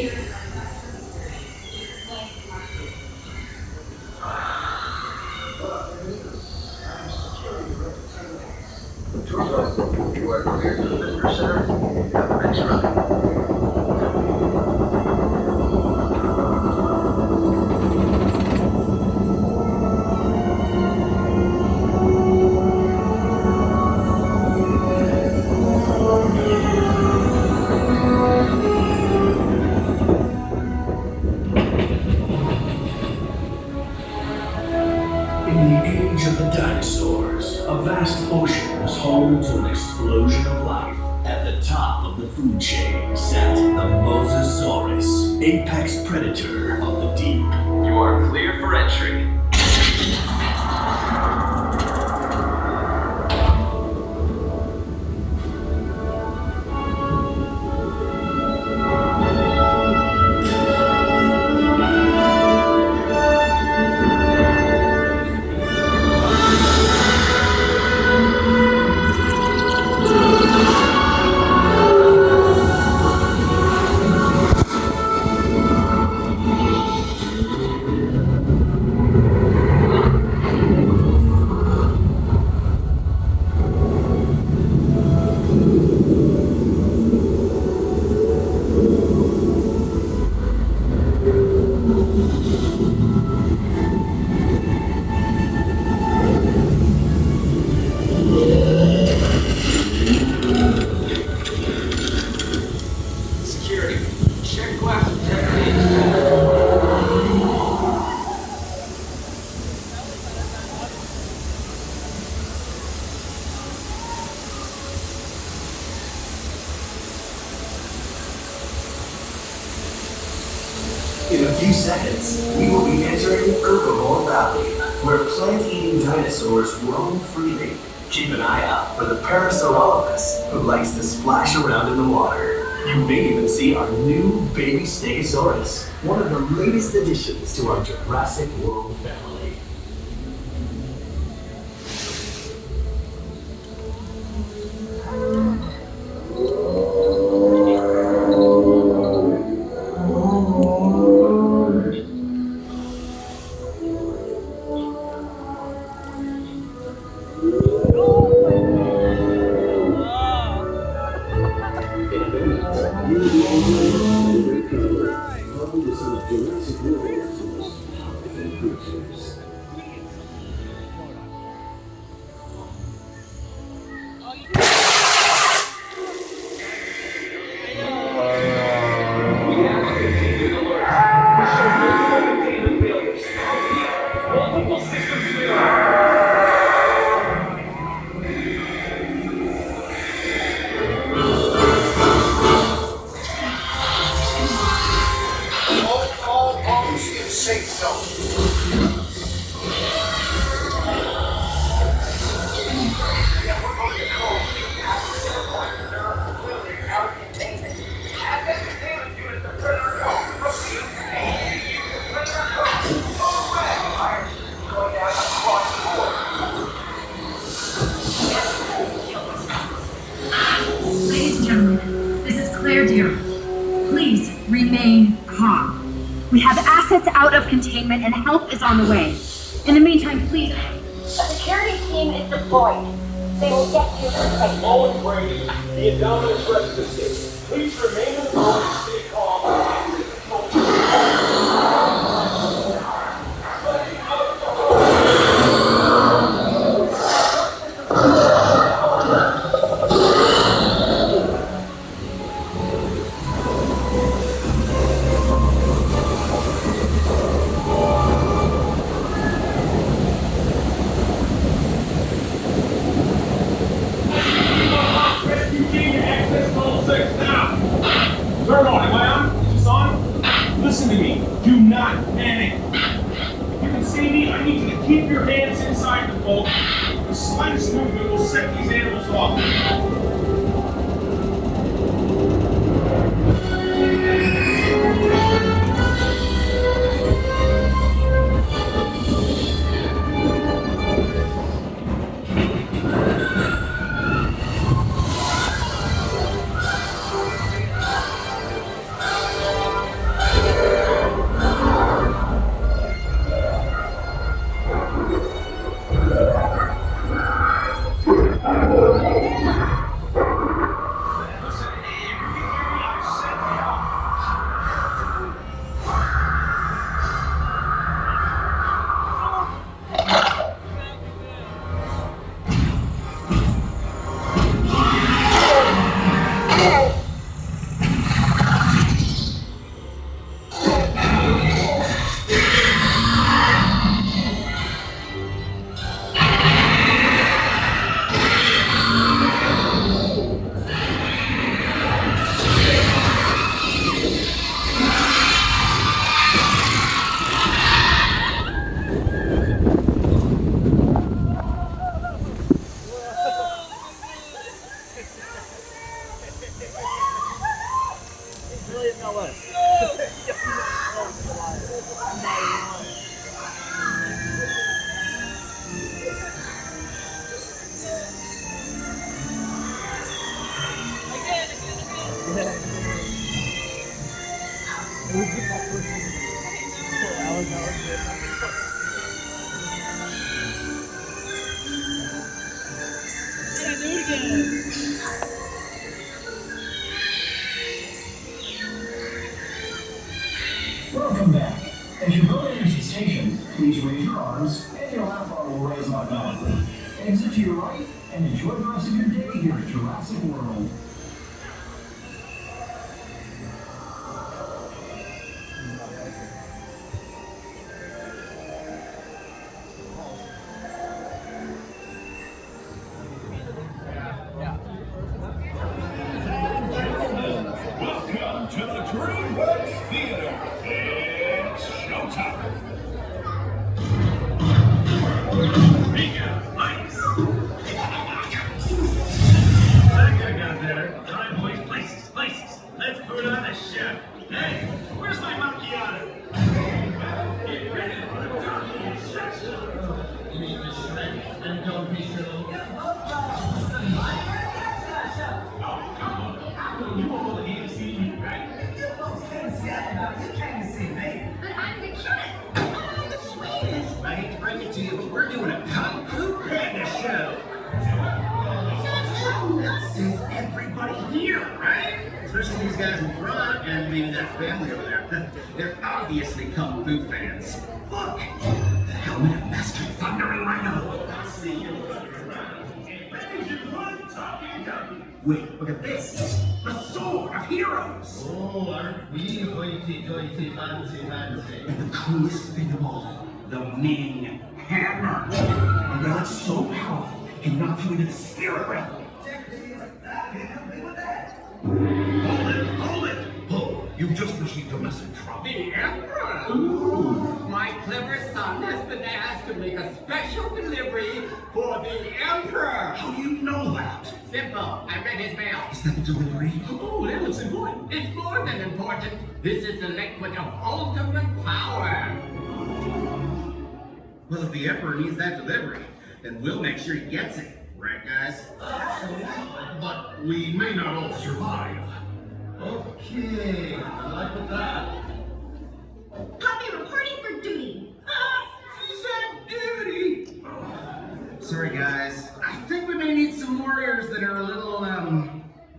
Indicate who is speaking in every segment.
Speaker 1: You are clear to the visitor center. Have the next ride.
Speaker 2: In the age of the dinosaurs, a vast ocean was home to an explosion of life. At the top of the food chain sat the Mosasaurus, apex predator of the deep.
Speaker 3: You are clear for entry.
Speaker 2: In a few seconds, we will be entering Herbivore Valley, where plant-eating dinosaurs roam freely. Keep an eye out for the Parasaurolophus, who likes to splash around in the water. You may even see our new baby Stegosaurus, one of the latest additions to our Jurassic World family.
Speaker 4: Out of containment and help is on the way. In the meantime, please.
Speaker 5: A security team is deployed. They will get you safe.
Speaker 6: Always Brady, the Indominus Rex escape. Please remain in the room and stay calm.
Speaker 2: Welcome back. As you go into the station, please raise your arms and your lap bar will raise automatically. Exit to your right and enjoy the rest of your day here at Jurassic World.
Speaker 6: Welcome to the DreamWorks Theater. It's showtime. Mika, lights. That guy got better. All right, boys, places. Let's put on a show. Hey, where's my macchiato? Get ready for the donkey session. Meet the Shrek and Donkey Show. Oh, come on. You all here to see me, right?
Speaker 7: You folks can't see it. You can't see me.
Speaker 5: But I'm the cutest. I'm the sweetest.
Speaker 7: I hate to break it to you, but we're doing a Kung Fu Panda show. Since everybody here, right? Especially these guys in front and maybe that family over there. They're obviously Kung Fu fans. Look! The helmet of Master Thunder and Rhino. I see you running around. Wait, look at this. The Sword of Heroes.
Speaker 6: Oh, aren't we hoity-toity fancy?
Speaker 7: And the coolest thing of all, the Minion Hammer. A relic so powerful, it can knock you into the spirit realm.
Speaker 6: Hold it! Oh, you've just received a message from
Speaker 8: The Emperor! Ooh. My clever son has been asked to make a special delivery for the Emperor!
Speaker 7: How do you know that?
Speaker 8: Simple. I read his mail.
Speaker 7: Is that the delivery?
Speaker 8: Oh, that looks important. It's more than important. This is the liquid of ultimate power.
Speaker 7: Well, if the Emperor needs that delivery, then we'll make sure he gets it. Right, guys?
Speaker 6: But we may not all survive.
Speaker 7: Okay, I like that.
Speaker 5: Puppy reporting for duty.
Speaker 7: Is that duty? Sorry, guys. I think we may need some warriors that are a little,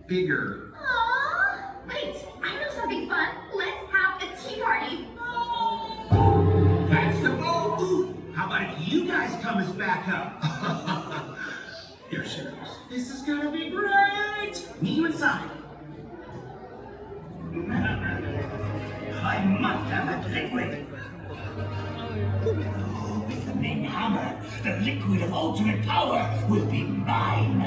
Speaker 7: bigger.
Speaker 5: Aww. Wait, I know something fun. Let's have a tea party.
Speaker 7: That's the boat. How about if you guys come as backup?
Speaker 6: You're serious.
Speaker 7: This is gonna be great. Meet you inside. I must have that liquid. Oh, with the main hammer, the liquid of ultimate power will be mine.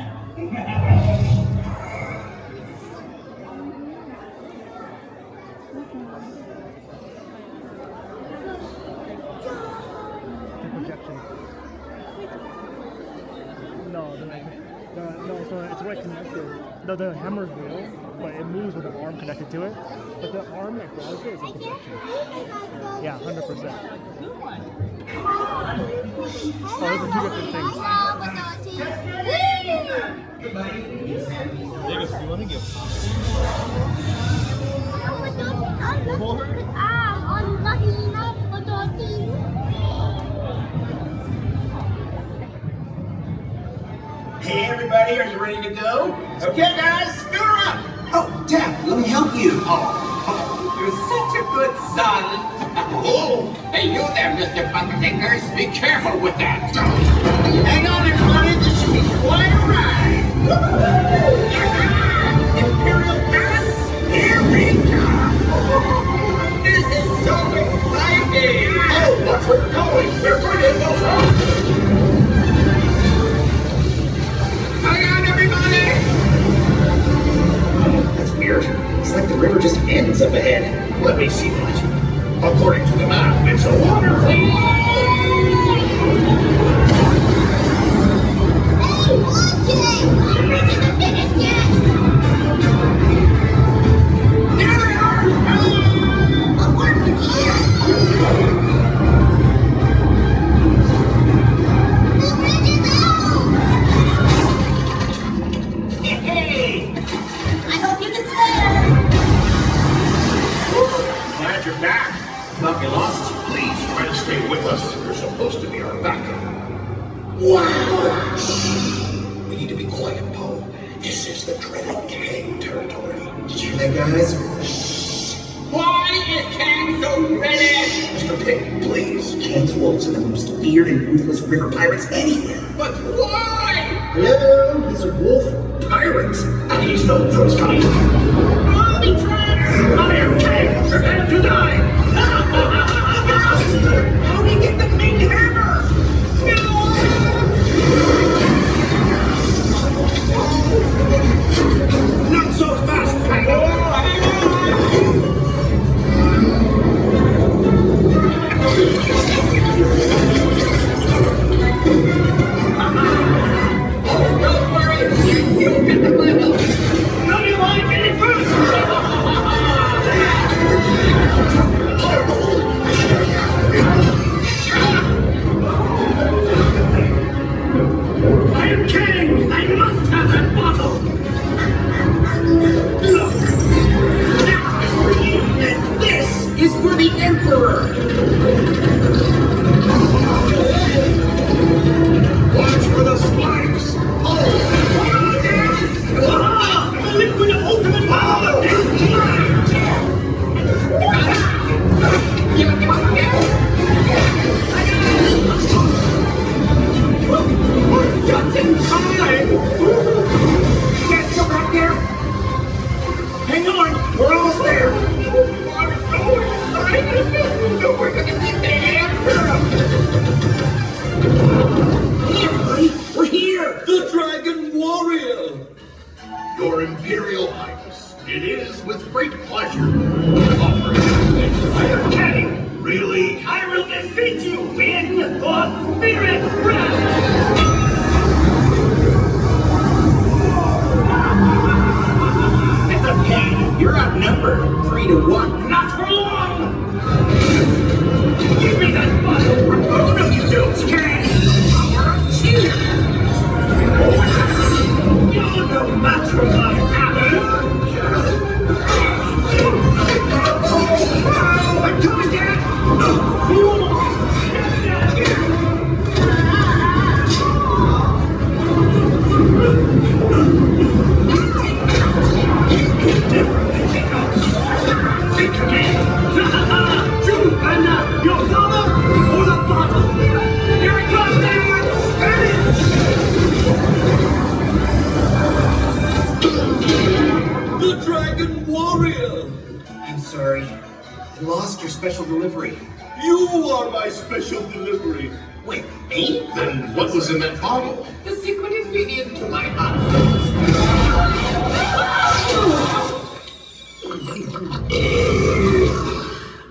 Speaker 9: No, so it's right connected. The hammer's real, but it moves with the arm connected to it. But the arm that grabs it is a projection. Yeah, 100%. Oh, those are two different things.
Speaker 6: Davis, do you want to give
Speaker 2: Hey everybody, are you ready to go? Okay guys, fill her up! Oh, Dad, let me help you.
Speaker 8: You're such a good son. Oh, hey, you there, Mr. Buckfingers. Be careful with that.
Speaker 2: Hang on everybody, this should be quite a ride! Imperial Palace, here we come!
Speaker 8: This is so exciting.
Speaker 2: Oh, watch where we're going! We're going to go wrong!
Speaker 8: Hang on, everybody.
Speaker 2: That's weird. It's like the river just ends up ahead. Let me see that. According to the map, it's a waterfall!
Speaker 5: Hey, watch it! I'm making the biggest yet!
Speaker 2: Here they are!
Speaker 7: thought we lost you.
Speaker 6: Please try to stay with us. You're supposed to be our backup.
Speaker 7: Wow! Shh. We need to be quiet, Poe. This is the dreaded Kang territory. Did you hear that, guys? Shh.
Speaker 8: Why is Kang so ready?
Speaker 7: Mr. Pig, please. Kang's wolves are the most feared and ruthless river pirates anywhere.
Speaker 8: But why?
Speaker 7: Hello? He's a wolf pirate. And he's no choice coming.
Speaker 8: Mommy Tram!
Speaker 6: Iron Kang, prepare to die!
Speaker 8: How do you get the main hammer?
Speaker 6: Not so fast, Panda!
Speaker 8: Don't worry, you get the level.
Speaker 6: How do you like getting first? I am king! I must have that bottle! Look! That is for you, and this is for the Emperor! Watch for the spikes! The liquid ultimate power is mine! We're just in time! Yes, go back there! Hang on, we're almost there!
Speaker 8: I'm so excited! We're gonna get there!
Speaker 7: Hey, everybody! We're here!
Speaker 6: The Dragon Warrior! Your Imperial Highness, it is with great pleasure to offer you this Iron King. Really? I will defeat you in the Spirit Realm!
Speaker 7: It's okay. You're outnumbered 3-1.
Speaker 6: Not for long! Give me that bottle! Oh, no, you don't! King! Power of cheer! You're no match for my hammer! I'm coming, Dad! Think again! Choose, Panda! Your father or the bottle? Here it comes, Dad! The Dragon Warrior!
Speaker 7: I'm sorry. I lost your special delivery.
Speaker 6: You are my special delivery.
Speaker 7: Wait, me?
Speaker 6: Then what was in that bottle?
Speaker 8: The secret ingredient to my hot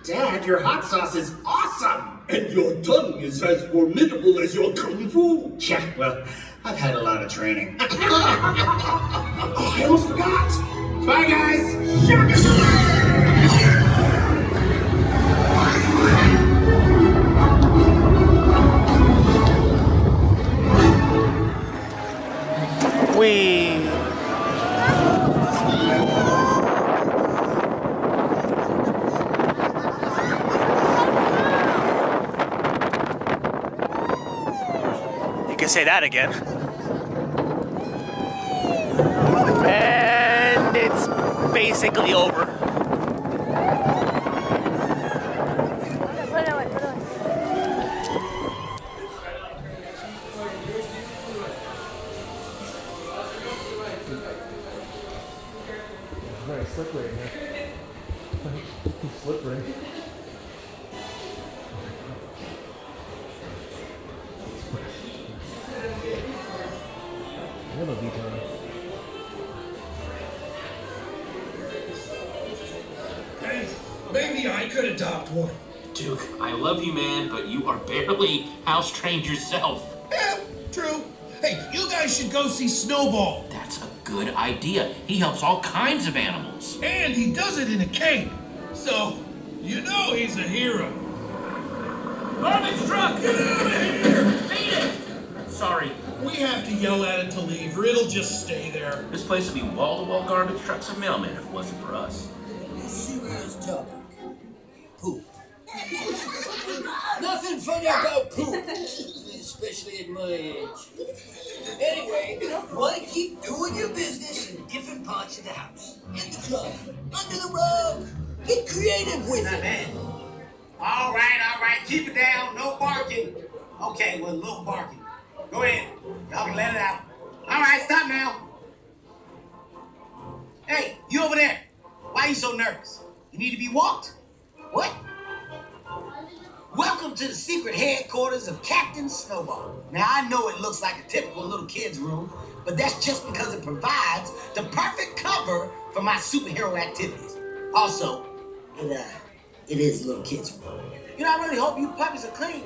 Speaker 7: Dad, your hot sauce is awesome!
Speaker 6: And your tongue is as formidable as your kung fu.
Speaker 7: Yeah, well, I've had a lot of training. Oh, I almost forgot! Bye, guys!
Speaker 9: Wee. You can say that again. And it's basically over.
Speaker 10: Very slippery in here. Too slippery. Yellow detail.
Speaker 6: Hey, maybe I could adopt one.
Speaker 3: Duke, I love you, man, but you are barely house trained yourself.
Speaker 6: Yeah, true. Hey, you guys should go see Snowball.
Speaker 3: That's a good idea. He helps all kinds of animals.
Speaker 6: And he does it in a cape. So, you know he's a hero. Garbage truck! Get out of here!
Speaker 3: Beat it! Sorry.
Speaker 6: We have to yell at it to leave, or it'll just stay there.
Speaker 3: This place would be wall-to-wall garbage trucks and mailmen if it wasn't for us.
Speaker 11: You see where it's talking? Who? get much. Anyway, why keep doing your business in different parts of the house? In the club, under the rug. Get creative with it.
Speaker 7: All right. Keep it down. No barking. Okay, well, a little barking. Go ahead. Y'all can let it out. All right, stop now. Hey, you over there. Why are you so nervous? You need to be walked? What? Welcome to the secret headquarters of Captain Snowball. Now, I know it looks like a typical little kid's room, but that's just because it provides the perfect cover for my superhero activities. Also, it is a little kid's room. You know, I really hope you puppies are clean.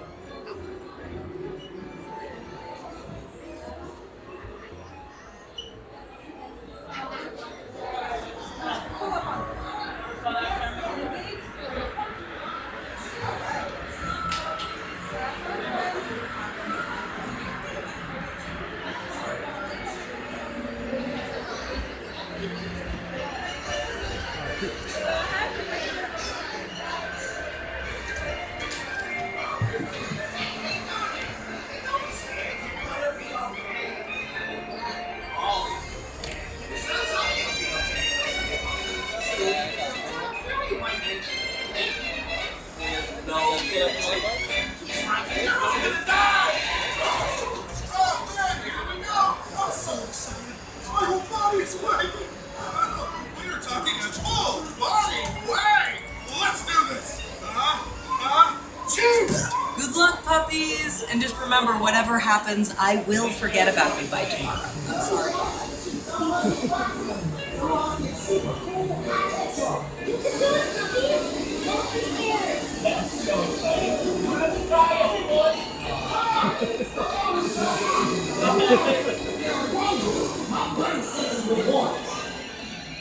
Speaker 12: Good luck, puppies! And just remember, whatever happens, I will forget about you by tomorrow. I'm sorry.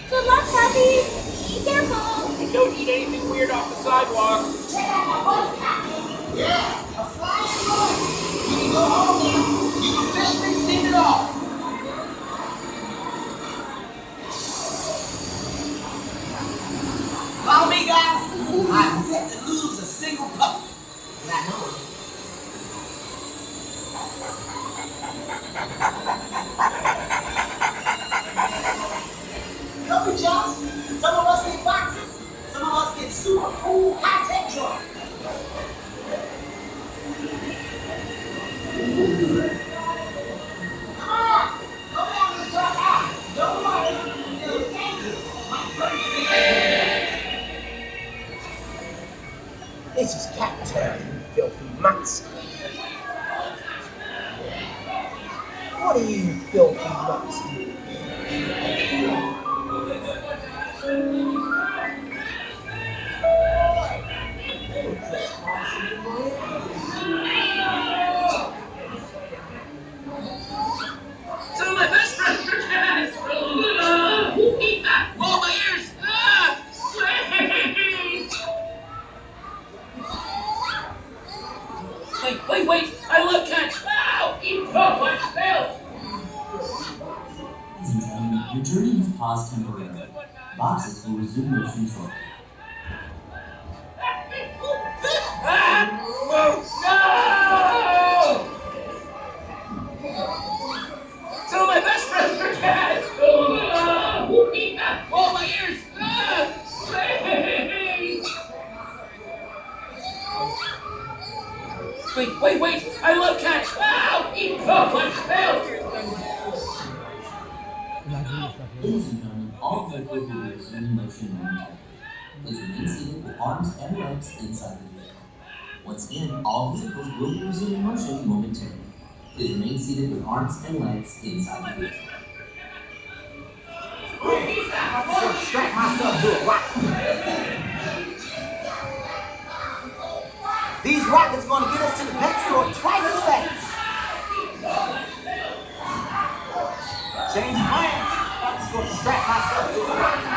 Speaker 5: Good luck, puppies! Be careful!
Speaker 3: And don't eat anything weird off the sidewalk.
Speaker 11: Yeah, a flying boat. You can go home now. You can officially send it off. Follow me, guys. I've yet to lose a single puppy. And I know it. Come with y'all. Some of us get boxes. Some of us get super cool high-tech trucks. Come on! Go down this dark alley. Don't worry. It'll thank you. My birthday. This is Cat Turd, you filthy monster. What are you filthy monster?
Speaker 3: Some of my best friends are cats! Oh, my ears! Ah! Wait! I love cats! Ow! Oh, my belt!
Speaker 13: Ladies and gentlemen, your journey has paused temporarily. Boxes will resume motion shortly.
Speaker 3: No! Some of my best friends are cats! Oh, my ears! Wait! I love cats! Ow! Oh, my belt!
Speaker 13: Ladies and gentlemen, all vehicles will be resuming motion momentarily. Please remain seated with arms and legs inside the vehicle. Once again, all vehicles will be resuming motion momentarily. Please remain seated with arms and legs inside the vehicle.
Speaker 11: I'm going to strap myself to a rocket. These rockets are going to get us to the pet store twice as fast. Change plans. I'm just going to strap myself to a rocket.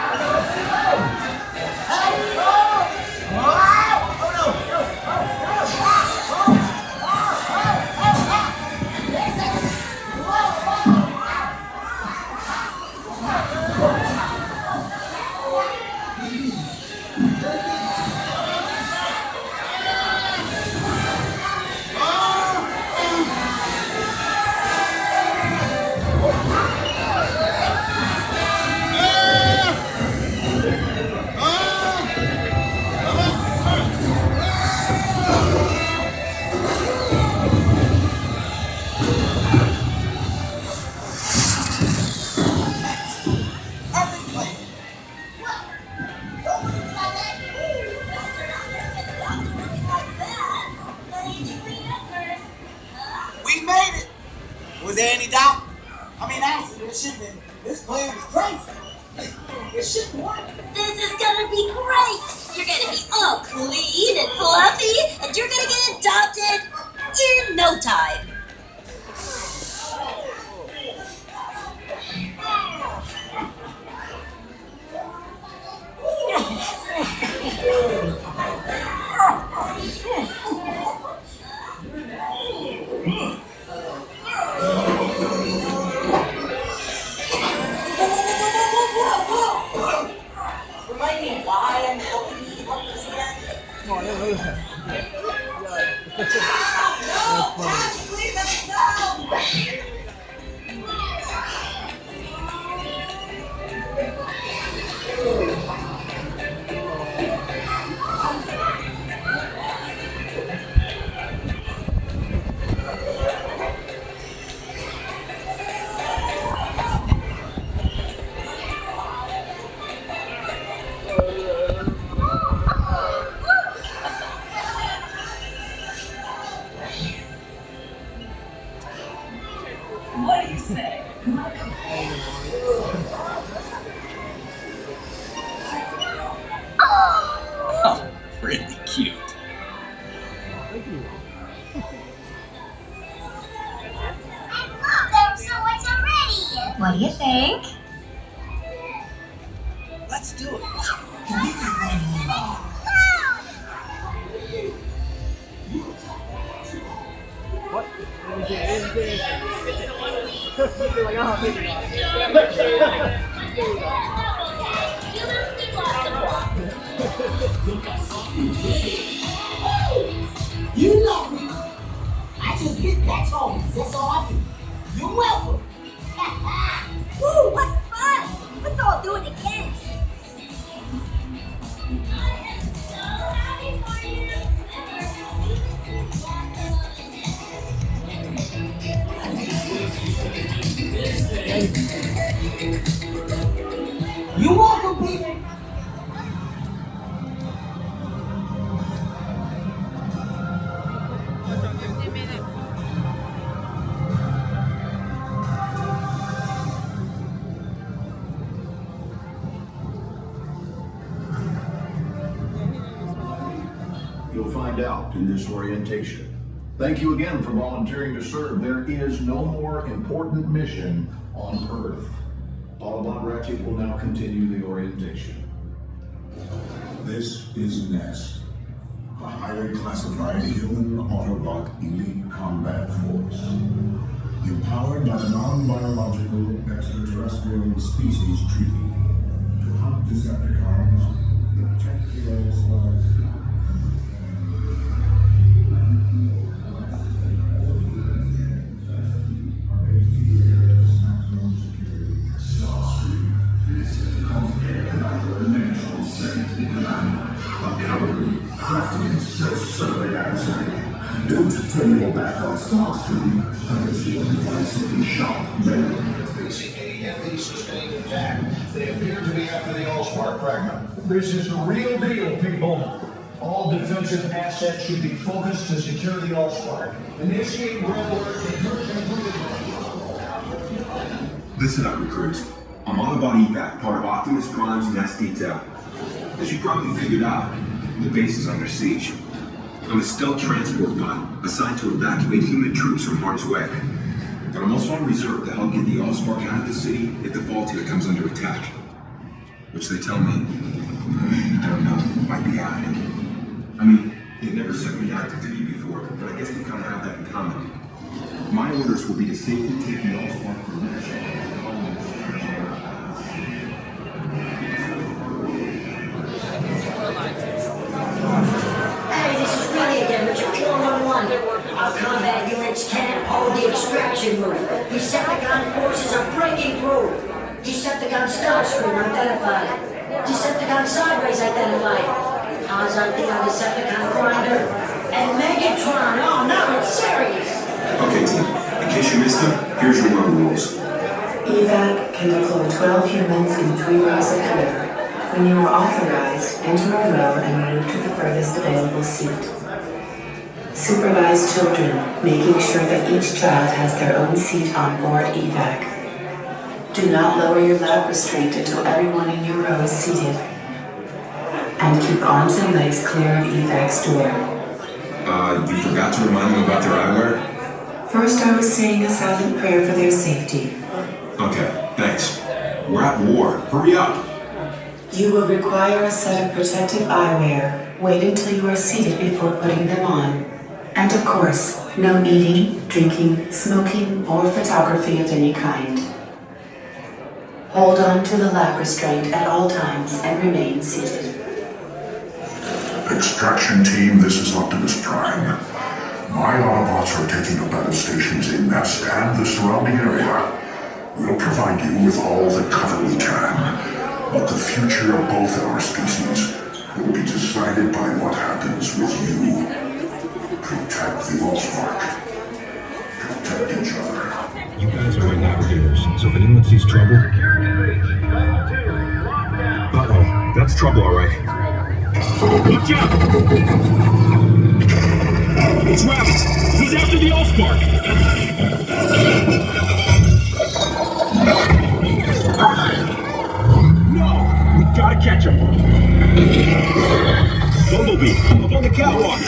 Speaker 11: We made it! Was there any doubt? I mean, honestly, this plan was crazy. It shouldn't work.
Speaker 5: This is gonna be great! You're gonna be all clean and fluffy, and you're gonna get adopted in no time.
Speaker 11: Remind me why I'm helping you help this again?
Speaker 9: No, I don't know that.
Speaker 11: Leave us alone!
Speaker 12: What do you say?
Speaker 13: Oh, really cute.
Speaker 9: Thank you.
Speaker 5: There's so much already! What do you think?
Speaker 11: Let's do it.
Speaker 9: What? Like, oh, maybe not.
Speaker 11: You know me. I just get back home. That's all I do. You're welcome.
Speaker 5: Woo, what fun! Let's all do it again!
Speaker 11: You're welcome, people.
Speaker 14: You'll find out in this orientation. Thank you again for volunteering to serve. There is no more important mission on Earth. Autobot Ratchet will now continue the orientation.
Speaker 15: This is NEST, a highly classified human Autobot elite combat force. Empowered by the non-biological extraterrestrial species treaty to hunt Decepticons, protect the Earth's life. Don't turn your back on Starscream unless you can find something sharp there.
Speaker 14: Basic AFE sustained attack. They appear to be after the Allspark fragment. This is the real deal, people. All defensive assets should be focused to secure the Allspark. Initiate red alert incursion.
Speaker 15: Listen up, recruits. I'm Autobot evac, part of Optimus Prime's NEST detail. As you probably figured out, the base is under siege. I'm a stealth transport bot assigned to evacuate human troops from harm's way. But I'm also on reserve to help get the Allspark out of the city if the Vaultier comes under attack. Which they tell me, I don't know, might be happening. I mean, they've never sent me active duty before, but I guess we kind of have that in common. My orders will be to safely take the Allspark from there.
Speaker 16: Hey, this is Willie again, Richard 411. Our combat units can't hold the extraction route. Decepticon forces are breaking through. Decepticon Starscream identified. Decepticon Sideways identified. Ozarthion Decepticon Grinder. And Megatron. Oh, no, it's serious.
Speaker 15: Okay, team. In case you missed them, here's your road rules.
Speaker 17: Evac can deploy 12 humans in 3 rows of cover. When you are authorized, enter a row and move to the furthest available seat. Supervise children, making sure that each child has their own seat on board evac. Do not lower your lap restraint until everyone in your row is seated. And keep arms and legs clear of evac's door.
Speaker 15: You forgot to remind them about their eyewear?
Speaker 17: First, I was saying a silent prayer for their safety.
Speaker 15: Okay, thanks. We're at war. Hurry up!
Speaker 17: You will require a set of protective eyewear. Wait until you are seated before putting them on. And of course, no eating, drinking, smoking, or photography of any kind. Hold on to the lap restraint at all times and remain seated.
Speaker 14: Extraction team, this is Optimus Prime. My Autobots are taking the battle stations in Nest and the surrounding area. We'll provide you with all the cover we can, but the future of both our species will be decided by what happens with you. Protect the Allspark. Protect each other.
Speaker 15: You guys are my navigators, so if anyone sees trouble... Uh-oh, that's trouble, alright.
Speaker 6: Watch out! It's Rabbit! He's after the Allspark! No! We gotta catch him! Bumblebee, up on the catwalk!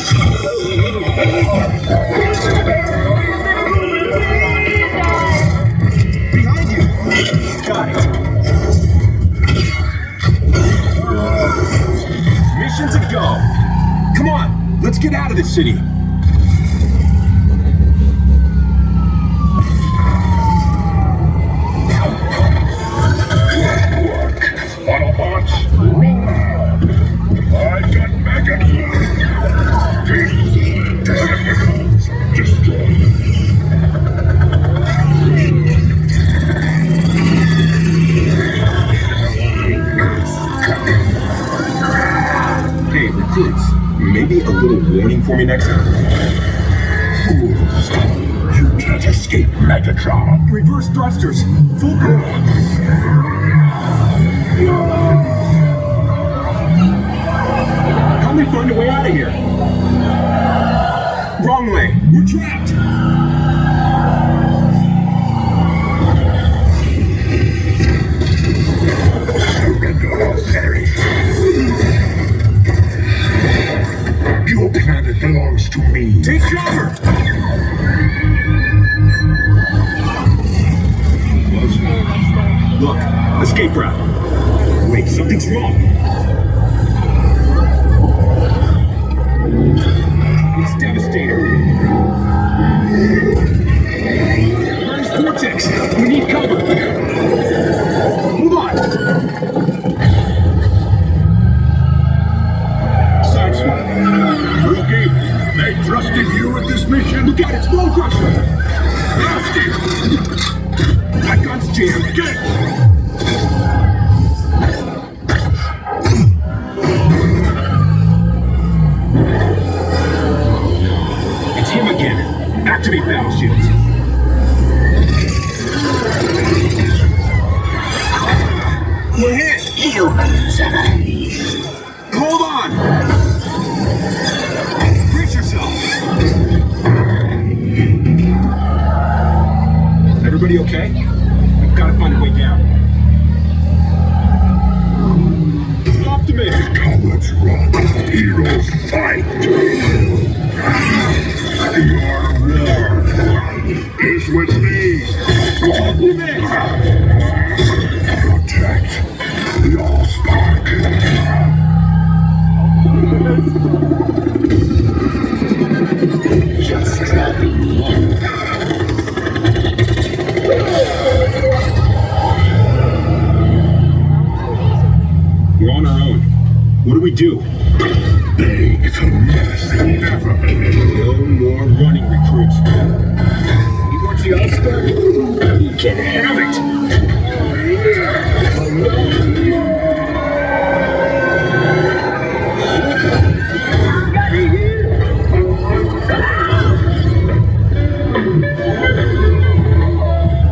Speaker 6: Behind you! Got it! Mission to go! Come on! Let's get out of this city!
Speaker 14: Autobots, roll out! I've got Decepticons, destroy!
Speaker 15: Hey, recruits, maybe a little warning for me next time?
Speaker 14: Fools! You can't escape Megatron!
Speaker 15: Reverse thrusters! Full power! Help me find a way out of here! Wrong way! We're trapped!
Speaker 14: Surrender or perish! Your planet belongs to me!
Speaker 15: Take cover! Look, escape route. Wait, something's wrong. It's Devastator. Where's Vortex? We need cover. Move on. Sideswipe.
Speaker 14: Rookie, they trusted you with this mission?
Speaker 15: Look out, it's Bone Crusher.
Speaker 14: Nasty!
Speaker 15: My gun's jammed. Get it! It's him again. Activate battle shields. We're hit!
Speaker 14: Humans and
Speaker 15: Hold on! Brace yourself! Everybody okay? We've got to find a way down. Optimus!
Speaker 14: Cowards run, heroes fight! Your war is with me!
Speaker 15: Optimus!
Speaker 14: Protect the Allspark! Just dropping in.
Speaker 15: We're on our own. What do we do?
Speaker 14: Beg for mercy. Never.
Speaker 15: No more running, recruits. You want the Allspark? You can have it!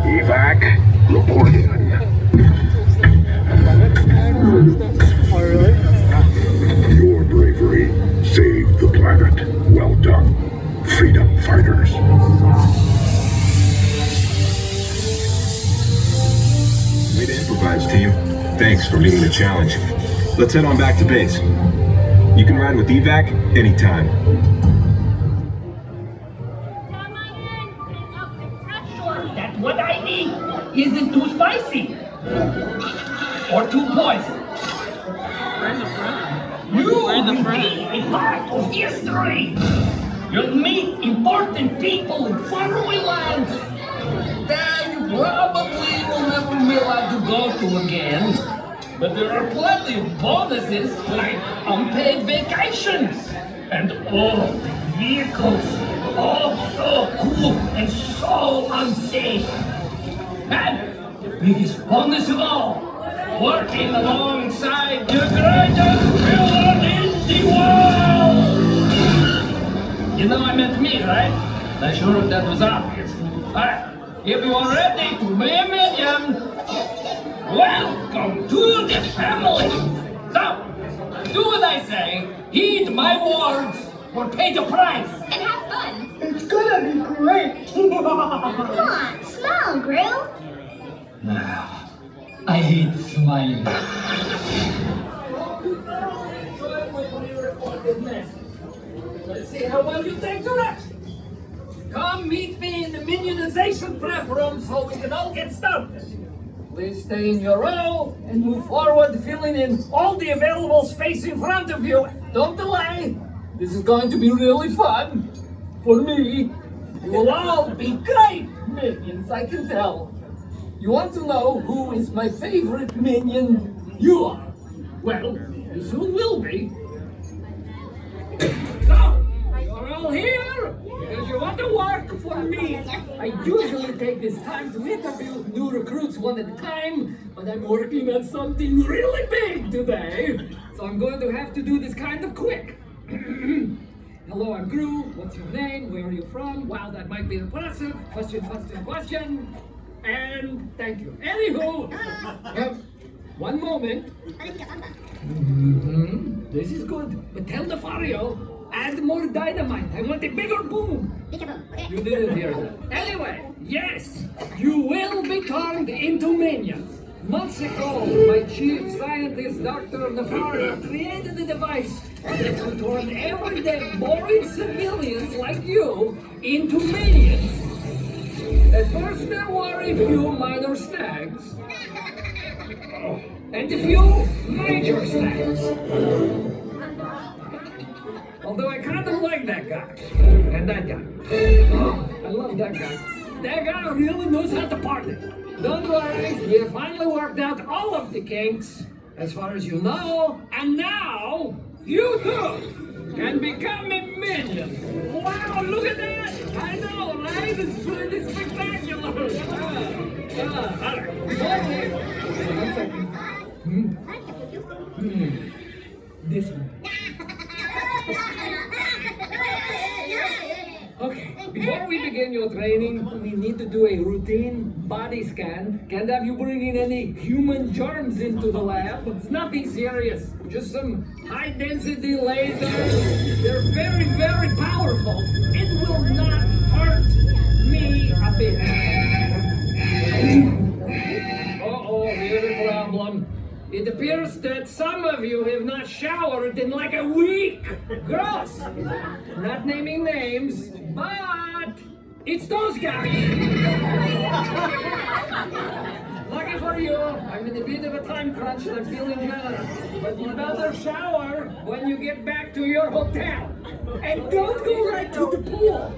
Speaker 14: Evac, reporting. Your bravery saved the planet. Well done.
Speaker 15: for meeting the challenge. Let's head on back to base. You can ride with evac anytime.
Speaker 6: That what I need isn't too spicy or too poison. You will be a part of history. You'll meet important people in faraway lands that you probably will never be allowed to go to again. But there are plenty of bonuses like unpaid vacations and vehicles. Oh, so cool and so unsafe. And the biggest bonus of all, working alongside the greatest villain in the world! You know I meant me, right? Not sure if that was obvious. Alright, if you are ready to be a minion, welcome to the family! So, do what I say, heed my words, or pay the price!
Speaker 5: And have fun.
Speaker 6: It's gonna be great!
Speaker 5: Come on, smile, Grill.
Speaker 6: I hate smiling. Let's see how well you take direction. Come meet me in the minionization prep room so we can all get started. Please stay in your row and move forward, filling in all the available space in front of you. Don't delay. This is going to be really fun. For me, you will all be great minions, I can tell. You want to know who is my favorite minion? You are. Well, you soon will be. So, you're all here because you want to work for me. I usually take this time to interview new recruits one at a time, but I'm working on something really big today. So I'm going to have to do this kind of quick. Hello, I'm Gru. What's your name? Where are you from? Wow, that might be impressive. Question. And thank you. Anywho, one moment. This is good. But tell the Fario, add more dynamite. I want a bigger boom. You didn't hear that. Anyway, yes, you will be turned into minions. Months ago, my chief scientist, Dr. Nafario, created a device that will turn everyday boring civilians like you into minions. At first, there were a few minor snags, and a few major snags. Although I kind of like that guy, and that guy. Oh, I love that guy. That guy really knows how to party. Don't worry, you finally worked out all of the kinks, as far as you know, and now you too can become a minion. Wow, look at that! I know, right? It's pretty spectacular. All right. This one. Okay, before we begin your training, we need to do a routine body scan. Can't have you bring in any human germs into the lab. It's nothing serious. Just some high-density lasers. They're very, very powerful. It will not hurt me a bit. Uh-oh, we have a problem. It appears that some of you have not showered in like a week. Gross! Not naming names, but it's those guys. Lucky for you, I'm in a bit of a time crunch and I'm feeling generous. But you better shower when you get back to your hotel. And don't go right to the pool.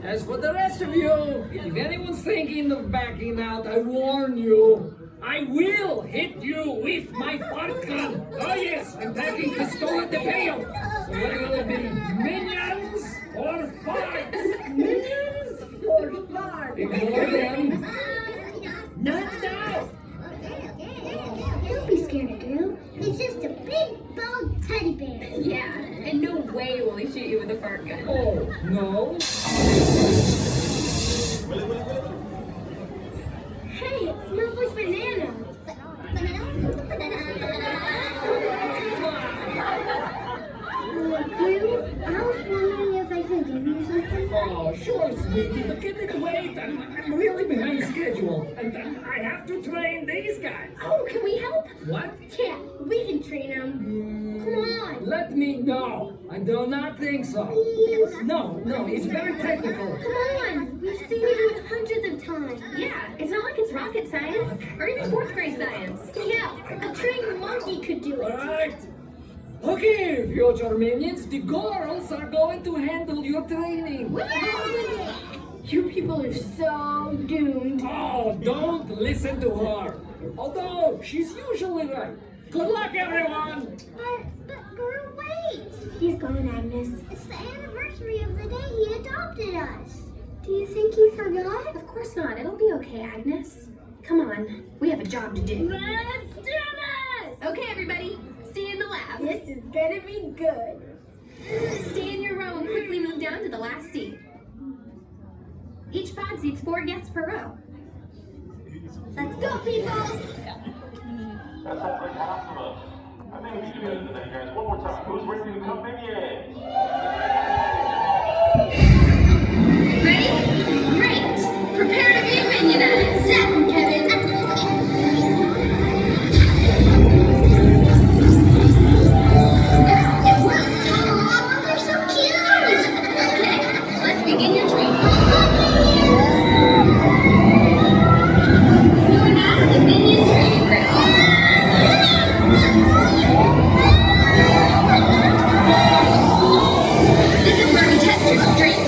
Speaker 6: As for the rest of you, if anyone's thinking of backing out, I warn you, I will hit you with my fart gun. Oh yes, I'm packing pistol at the pail. So what will it be? Minions or farts?
Speaker 5: Minions or farts?
Speaker 6: Ignore them.
Speaker 5: Not now. Don't be scared, Drew. He's just a big, bald teddy bear.
Speaker 18: Yeah, and no way will he shoot you with a fart gun.
Speaker 6: Oh, no?
Speaker 5: Hey, it smells like banana. Drew, I was wondering if I could give you something.
Speaker 6: Oh,
Speaker 11: Oh, sure, sweetie, but can it wait? I'm really behind schedule, and I have to train these guys.
Speaker 18: Oh, can we help?
Speaker 11: What?
Speaker 18: Yeah, we can train them. Come on.
Speaker 11: Let me know. I do not think so.
Speaker 18: Please.
Speaker 11: No, it's very technical.
Speaker 18: Come on. We've seen you do it hundreds of times. Yeah, it's not like it's rocket science or even fourth grade science. Yeah, a trained monkey could do it.
Speaker 11: All right. Okay, future minions, the girls are going to handle your training.
Speaker 18: You people are so doomed.
Speaker 11: Oh, don't listen to her. Although she's usually right. Good luck, everyone.
Speaker 19: But Guru, wait. He's gone, Agnes. It's the anniversary of the day he adopted us. Do you think he forgot?
Speaker 18: Of course not. It'll be okay, Agnes. Come on. We have a job to do.
Speaker 19: Let's do this!
Speaker 18: Okay, everybody. See you in the lab.
Speaker 19: This is gonna be good.
Speaker 18: Stay in your row and quickly move down to the last seat. Each pod seats 4 guests per row.
Speaker 19: Let's go, people!
Speaker 6: That's a great half from us. I think we should do better than that, guys. One more time. Who's ready to become Minions?
Speaker 18: Ready? Great! Prepare to be minionized.
Speaker 19: Zap him, Kevin!
Speaker 18: It worked!
Speaker 19: Aw, they're so cute!
Speaker 18: Okay, let's begin your training. You are now in the Minion training grounds. This is where we test your strength.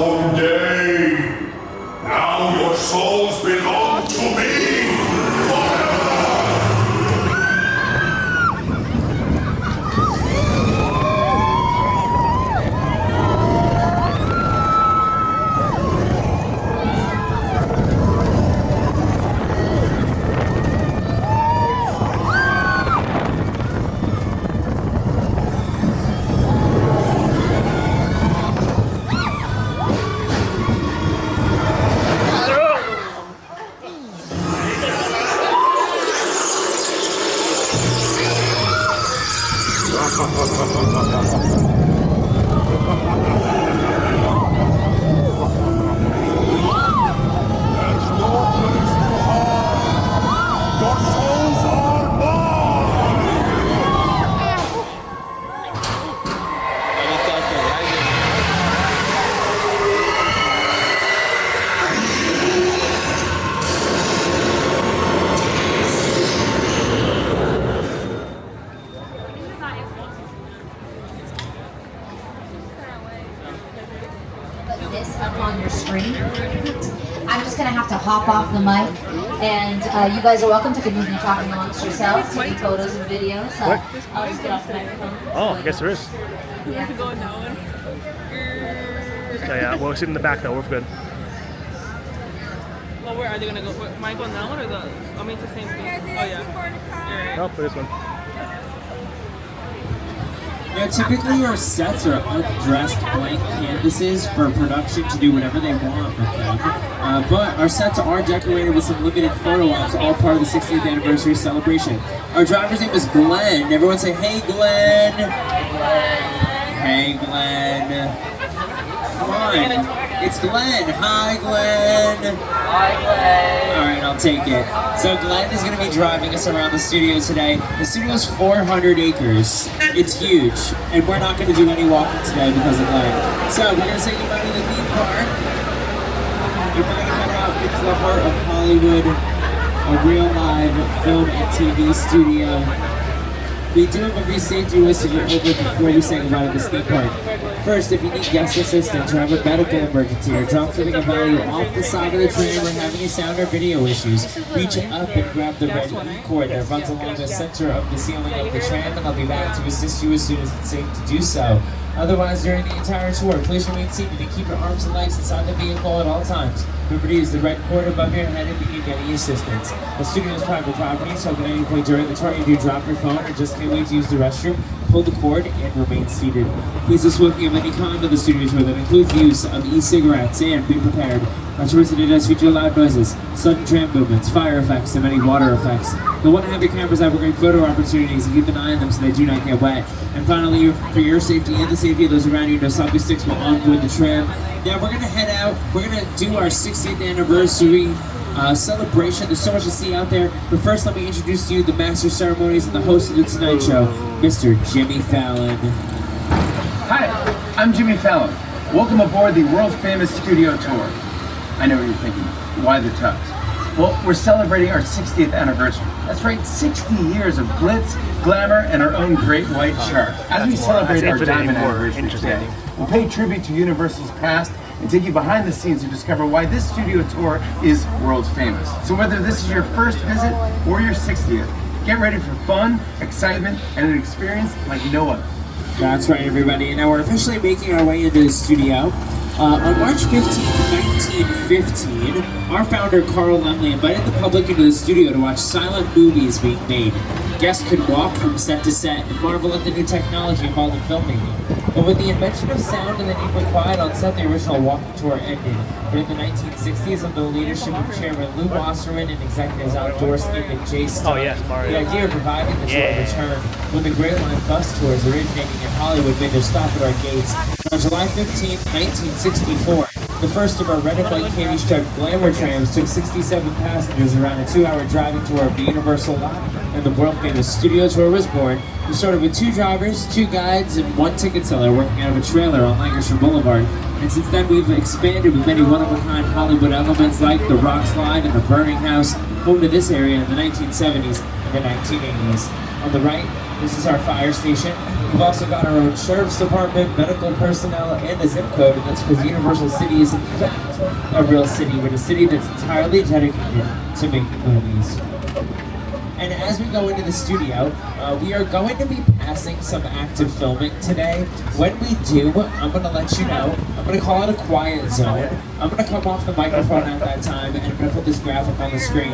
Speaker 14: own day. Now your souls belong to me forever.
Speaker 20: This up on your screen. I'm just gonna have to hop off the mic, and you guys are welcome to continue talking amongst yourselves, taking photos and videos.
Speaker 9: What?
Speaker 20: I'll just get off the microphone.
Speaker 9: Oh, I guess there is.
Speaker 20: We have to go
Speaker 21: now.
Speaker 9: So yeah, we'll sit in the back though. We're good.
Speaker 21: Well, where are they gonna go? Am I going that one or the? I mean, it's the same thing. Oh yeah.
Speaker 9: Nope, this one.
Speaker 22: Now, typically our sets are undressed blank canvases for production to do whatever they want with them. But our sets are decorated with some limited photo ops, all part of the 60th anniversary celebration. Our driver's name is Glenn. Everyone say, "Hey, Glenn." Hey, Glenn. Come on. It's Glenn. Hi, Glenn. Hi, Glenn. All right, I'll take it. So Glenn is going to be driving us around the studio today. The studio is 400 acres. It's huge, and we're not going to do any walking today because of Glenn. So we're going to say goodbye to the theme park, and we're going to head out into the heart of Hollywood, a real live film and TV studio. We do have a few safety rules to go over before we say goodbye to this theme park. First, if you need guest assistance or have a medical emergency or drop something of value off the side of the tram or have any sound or video issues, reach up and grab the red E-cord that runs along the center of the ceiling of the tram, and I'll be back to assist you as soon as it's safe to do so. Otherwise, during the entire tour, please remain seated and keep your arms and legs inside the vehicle at all times. Remember to use the red cord above your head if you need any assistance. The studio is private property, so if at any point during the tour you do drop your phone or just can't wait to use the restroom, pull the cord and remain seated. Please list smoking of any kind of the studio tour that includes the use of e-cigarettes, and be prepared. Our tour today does feature loud noises, sudden tram movements, fire effects, and many water effects. You'll want to have your cameras have great photo opportunities and keep an eye on them so they do not get wet. And finally, for your safety and the safety of those around you, no selfie sticks will onboard the tram. Now we're going to head out. We're going to do our 60th anniversary celebration. There's so much to see out there. But first, let me introduce to you the master of ceremonies and the host of the Tonight Show, Mr. Jimmy Fallon.
Speaker 23: Hi, I'm Jimmy Fallon. Welcome aboard the world-famous studio tour. I know what you're thinking. Why the tux? Well, we're celebrating our 60th anniversary. That's right, 60 years of glitz, glamour, and our own great white shark. As we celebrate our diamond anniversary today, we'll pay tribute to Universal's past and take you behind the scenes to discover why this studio tour is world famous. So whether this is your first visit or your 60th, get ready for fun, excitement, and an experience like no other.
Speaker 22: That's right, everybody. And now we're officially making our way into the studio. On March 15, 1915, our founder, Carl Laemmle, invited the public into the studio to watch silent movies being made. Guests could walk from set to set and marvel at the new technology involved in filmmaking. But with the invention of sound and the need for quiet on set, the original walking tour ended. But in the 1960s, under the leadership of Chairman Lou Wasserman and executives Outdoorsky and Jay Stone, the idea of reviving the tour returned when the Great Line bus tours originating in Hollywood made their stop at our gates. On July 15, 1964, the first of our red and white candy-striped glamour trams took 67 passengers around a 2-hour driving tour of the Universal lot, and the world-famous studio tour was born. We started with 2 drivers, 2 guides, and 1 ticket seller working out of a trailer on Lancaster Boulevard. And since then, we've expanded with many one-of-a-kind Hollywood elements like the Rock Slide and the Burning House, home to this area in the 1970s and the 1980s. On the right, this is our fire station. We've also got our own sheriff's department, medical personnel, and a zip code, and that's because Universal City is in fact a real city, but a city that's entirely dedicated to making movies. And as we go into the studio, we are going to be passing some active filming today. When we do, I'm going to let you know. I'm going to call it a quiet zone. I'm going to come off the microphone at that time, and I'm going to put this graphic on the screen.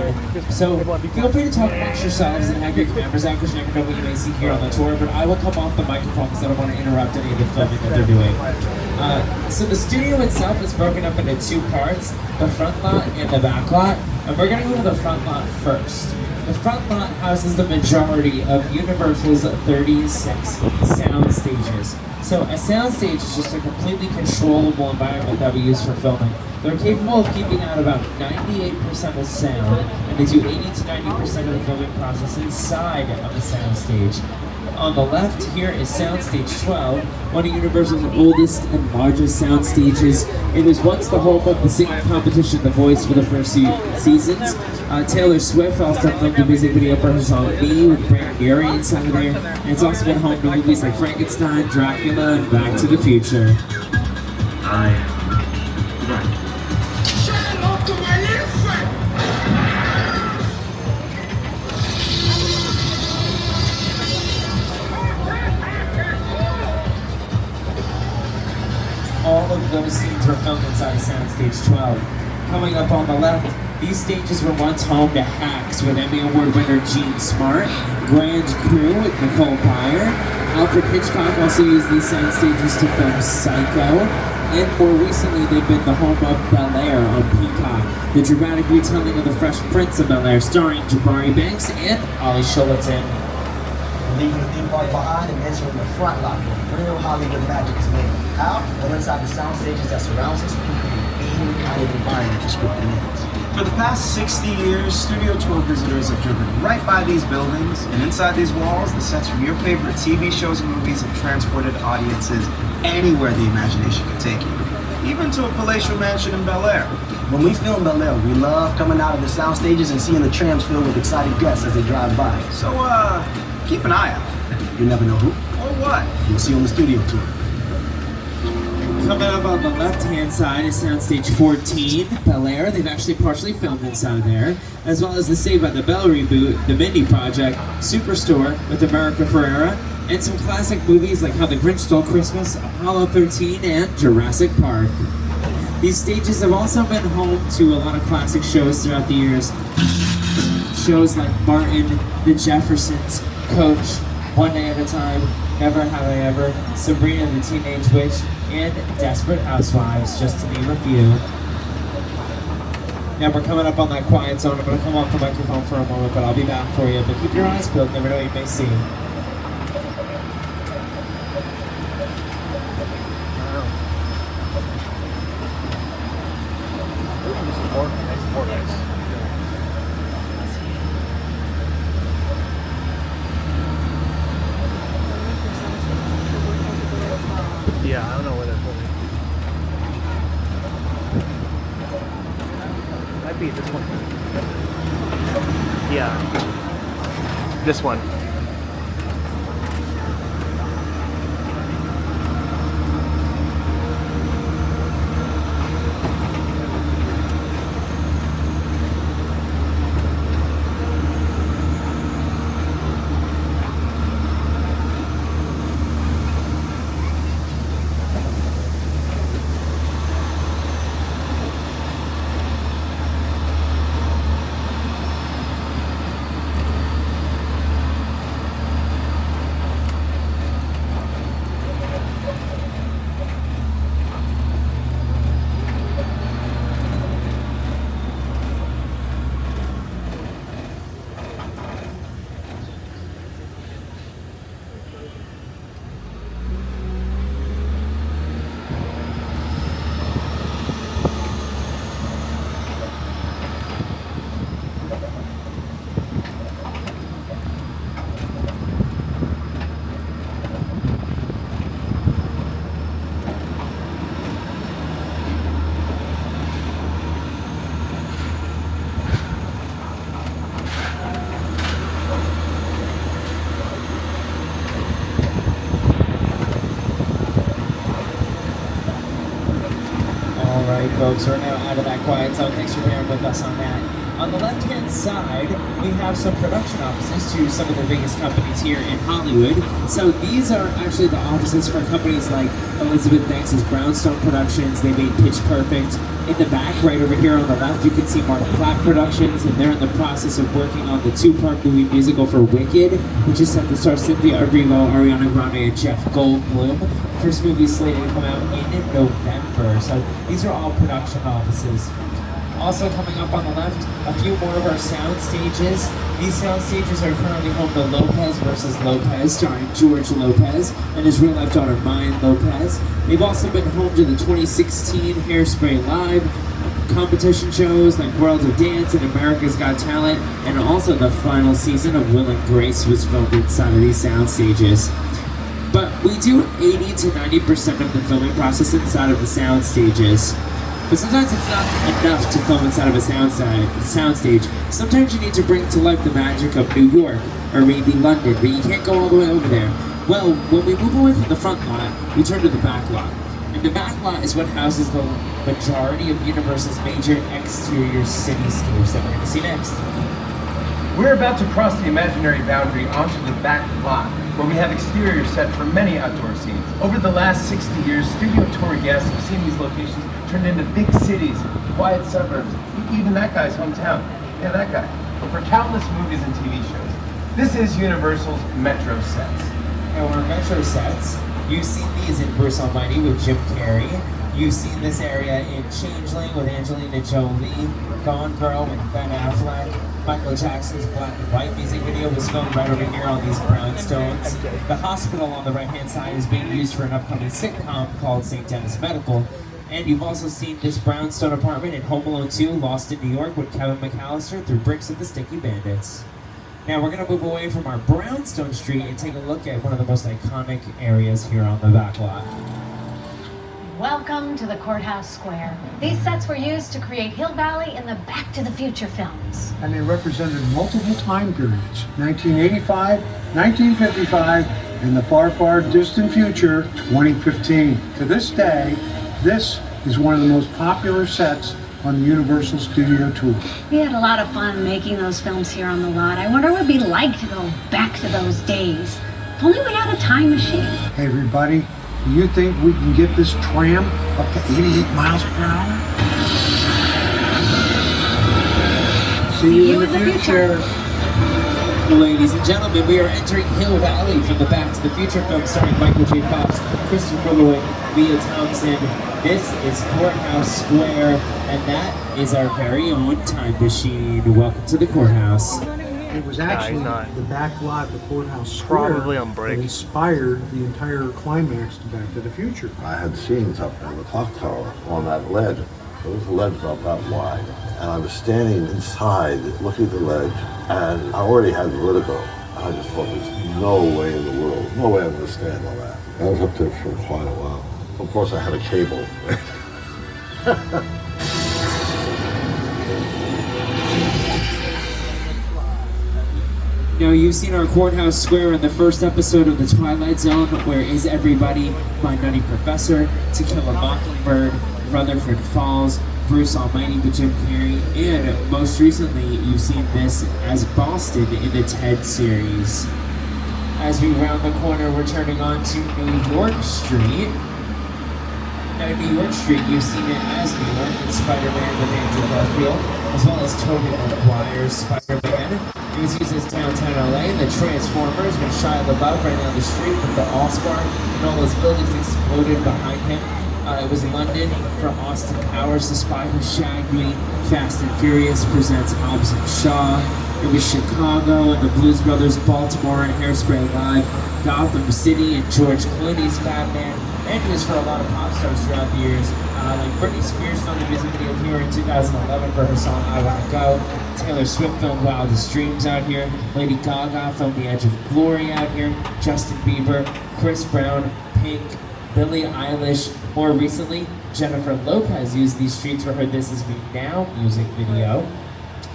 Speaker 22: So feel free to talk amongst yourselves and have your cameras out, because you never know what you may see here on the tour, but I will come off the microphone because I don't want to interrupt any of the filming that they're doing. So the studio itself is broken up into two parts, the front lot and the back lot, and we're going to go to the front lot first. The front lot houses the majority of Universal's 36 sound stages. So a sound stage is just a completely controllable environment that we use for filming. They're capable of keeping out about 98% of sound, and they do 80 to 90% of the filming process inside of the sound stage. On the left here is Soundstage 12, one of Universal's oldest and largest sound stages. It was once the home of the singing competition The Voice for the first few seasons. Taylor Swift also filmed the music video for her song Me with Brandon Urie inside of there. And it's also been home to movies like Frankenstein, Dracula, and Back to the Future. All of those scenes were filmed inside of Soundstage 12. Coming up on the left, these stages were once home to Hacks with Emmy Award winner Gene Smart, Grand Crew with Nicole Byer. Alfred Hitchcock also used these sound stages to film Psycho, and more recently they've been the home of Bel-Air on Peacock, the dramatic retelling of The Fresh Prince of Bel-Air starring Jabari Banks and Ollie Shillington.
Speaker 1: Leaving the theme park behind and entering the front lot where real Hollywood magic is made. How? Well, inside the sound stages that surrounds us, we can create any kind of environment the script demands.
Speaker 2: For the past 60 years, studio tour visitors have driven right by these buildings, and inside these walls, the sets from your favorite TV shows and movies have transported audiences anywhere the imagination can take you, even to a palatial mansion in Bel-Air.
Speaker 1: When we film Bel-Air, we love coming out of the sound stages and seeing the trams filled with excited guests as they drive by.
Speaker 2: So, keep an eye out.
Speaker 1: You never know who
Speaker 2: or what
Speaker 1: you'll see on the studio tour.
Speaker 22: Coming up on the left-hand side is Soundstage 14, Bel-Air. They've actually partially filmed inside there, as well as the Saved by the Bell reboot, The Mindy Project, Superstore with America Ferrera, and some classic movies like How the Grinch Stole Christmas, Apollo 13, and Jurassic Park. These stages have also been home to a lot of classic shows throughout the years. Shows like Martin, The Jeffersons, Coach, One Day at a Time, Never Have I Ever, Sabrina the Teenage Witch, and Desperate Housewives, just to name a few. Now we're coming up on that quiet zone. I'm going to come off the microphone for a moment, but I'll be back for you. But keep your eyes peeled, never know what you may see.
Speaker 9: Yeah, I don't know where they're putting it. Might be this one. Yeah. This one.
Speaker 22: Alright folks, we're now out of that quiet zone. Thanks for bearing with us on that. On the left-hand side, we have some production offices to some of the biggest companies here in Hollywood. So these are actually the offices for companies like Elizabeth Banks' Brownstone Productions. They made Pitch Perfect. In the back, right over here on the left, you can see Mark Platt Productions, and they're in the process of working on the two-part movie musical for Wicked, which is set to star Cynthia Erivo, Ariana Grande, and Jeff Goldblum. First movie is slated to come out in November. So these are all production offices. Also coming up on the left, a few more of our sound stages. These sound stages are currently home to Lopez vs. Lopez, starring George Lopez and his real-life daughter, Mayan Lopez. They've also been home to the 2016 Hairspray Live competition shows like World of Dance and America's Got Talent, and also the final season of Will and Grace was filmed inside of these sound stages. But we do 80 to 90% of the filming process inside of the sound stages. But sometimes it's not enough to film inside of a soundstage. Sometimes you need to bring to life the magic of New York, or maybe London, but you can't go all the way over there. Well, when we move away from the front lot, we turn to the back lot. And the back lot is what houses the majority of Universal's major exterior cityscapes that we're going to see next.
Speaker 23: We're about to cross the imaginary boundary onto the back lot, where we have exterior set for many outdoor scenes. Over the last 60 years, studio tour guests have seen these locations turned into big cities, quiet suburbs, even that guy's hometown. Yeah, that guy. But for countless movies and TV shows, this is Universal's Metro sets.
Speaker 22: And we're Metro sets. You've seen these in Bruce Almighty with Jim Carrey. You've seen this area in Changeling with Angelina Jolie, Gone Girl with Ben Affleck. Michael Jackson's Black and White music video was filmed right over here on these brownstones. The hospital on the right-hand side is being used for an upcoming sitcom called St. Dennis Medical. And you've also seen this brownstone apartment in Home Alone 2, Lost in New York with Kevin McAllister through Bricks of the Sticky Bandits. Now we're going to move away from our brownstone street and take a look at one of the most iconic areas here on the back lot.
Speaker 4: Welcome to the Courthouse Square. These sets were used to create Hill Valley in the Back to the Future films.
Speaker 14: And they represented multiple time periods, 1985, 1955, and the far, far distant future, 2015. To this day, this is one of the most popular sets on the Universal Studio Tour.
Speaker 4: We had a lot of fun making those films here on the lot. I wonder what it'd be like to go back to those days. If only we had a time machine.
Speaker 14: Hey everybody, do you think we can get this tram up to 88 miles per hour? See you in the future.
Speaker 22: Ladies and gentlemen, we are entering Hill Valley from the Back to the Future film starring Michael J. Fox, Christopher Lloyd, Leah Thompson. This is Courthouse Square, and that is our very own time machine. Welcome to the courthouse.
Speaker 14: It was actually the back lot of the Courthouse Square that inspired the entire climax to Back to the Future.
Speaker 8: I had scenes up in the clock tower on that ledge. There was a ledge about that wide. And I was standing inside looking at the ledge, and I already had vertigo. I just thought there's no way in the world, no way I'm going to stand on that. I was up there for quite a while. Of course, I had a cable.
Speaker 22: Now, you've seen our Courthouse Square in the first episode of The Twilight Zone, Where Is Everybody? My Nutty Professor, To Kill a Mockingbird, Rutherford Falls, Bruce Almighty with Jim Carrey, and most recently, you've seen this as Boston in the Ted series. As we round the corner, we're turning on to New York Street. Now, New York Street, you've seen it as New York in Spider-Man with Andrew Garfield, as well as Tobey Maguire's Spider-Man. It was used as downtown LA, and the Transformers with Shia LaBeouf right down the street with the All-Star, and all those buildings exploded behind him. It was London for Austin Powers, The Spy Who Shagged Me. Fast and Furious presents Hobbs and Shaw. It was Chicago and the Blues Brothers, Baltimore and Hairspray Live, Gotham City and George Clooney's Batman. And it was for a lot of pop stars throughout the years. Like Britney Spears filmed a music video here in 2011 for her song I Wanna Go. Taylor Swift filmed Wildest Dreams out here. Lady Gaga filmed The Edge of Glory out here. Justin Bieber, Chris Brown, Pink, Billie Eilish. More recently, Jennifer Lopez used these streets for her This Is Me Now music video.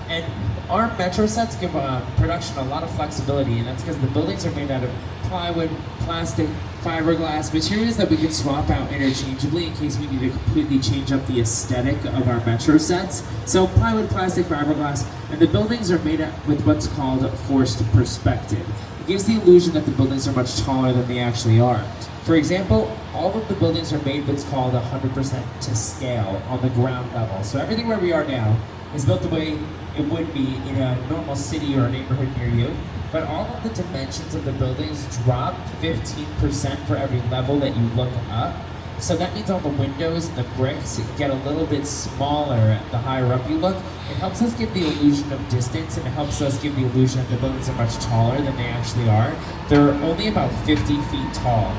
Speaker 22: And our Metro sets give production a lot of flexibility, and that's because the buildings are made out of plywood, plastic, fiberglass, materials that we can swap out interchangeably in case we need to completely change up the aesthetic of our Metro sets. So plywood, plastic, fiberglass, and the buildings are made with what's called forced perspective. It gives the illusion that the buildings are much taller than they actually are. For example, all of the buildings are made what's called 100% to scale on the ground level. So everything where we are now is built the way it would be in a normal city or a neighborhood near you. But all of the dimensions of the buildings drop 15% for every level that you look up. So that means all the windows and the bricks get a little bit smaller the higher up you look. It helps us give the illusion of distance, and it helps us give the illusion that the buildings are much taller than they actually are. They're only about 50 feet tall.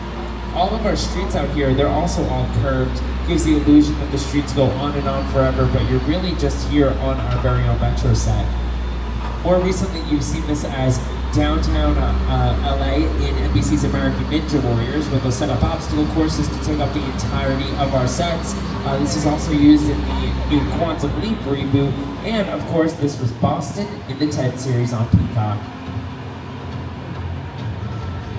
Speaker 22: All of our streets out here, they're also all curved. Gives the illusion that the streets go on and on forever, but you're really just here on our very own Metro set. More recently, you've seen this as downtown LA in NBC's American Ninja Warriors, where they'll set up obstacle courses to take up the entirety of our sets. This is also used in the new Quantum Leap reboot, and of course, this was Boston in the TED series on Peacock.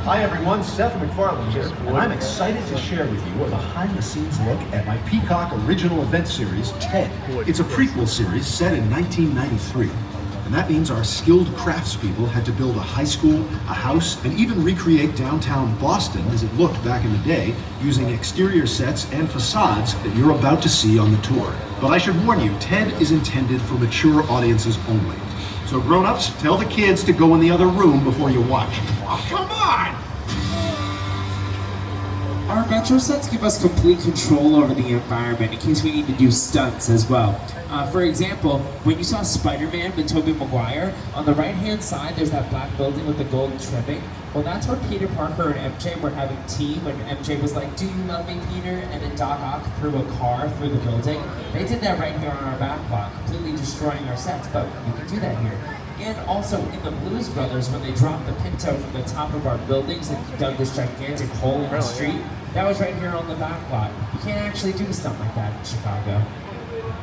Speaker 3: Hi everyone, Seth MacFarlane here, and I'm excited to share with you a behind-the-scenes look at my Peacock original event series, TED. It's a prequel series set in 1993, and that means our skilled craftspeople had to build a high school, a house, and even recreate downtown Boston as it looked back in the day, using exterior sets and facades that you're about to see on the tour. But I should warn you, TED is intended for mature audiences only. So grown-ups, tell the kids to go in the other room before you watch. Oh, come on!
Speaker 22: Our Metro sets give us complete control over the environment in case we need to do stunts as well. For example, when you saw Spider-Man with Tobey Maguire, on the right-hand side there's that black building with the gold trimming. Well, that's where Peter Parker and MJ were having tea when MJ was like, "Do you love me, Peter?" And then Doc Ock threw a car through the building. They did that right here on our back block, completely destroying our sets, but we can do that here. And also in the Blues Brothers, when they dropped the Pinto from the top of our buildings and dug this gigantic hole in the street, that was right here on the back lot. You can't actually do stuff like that in Chicago.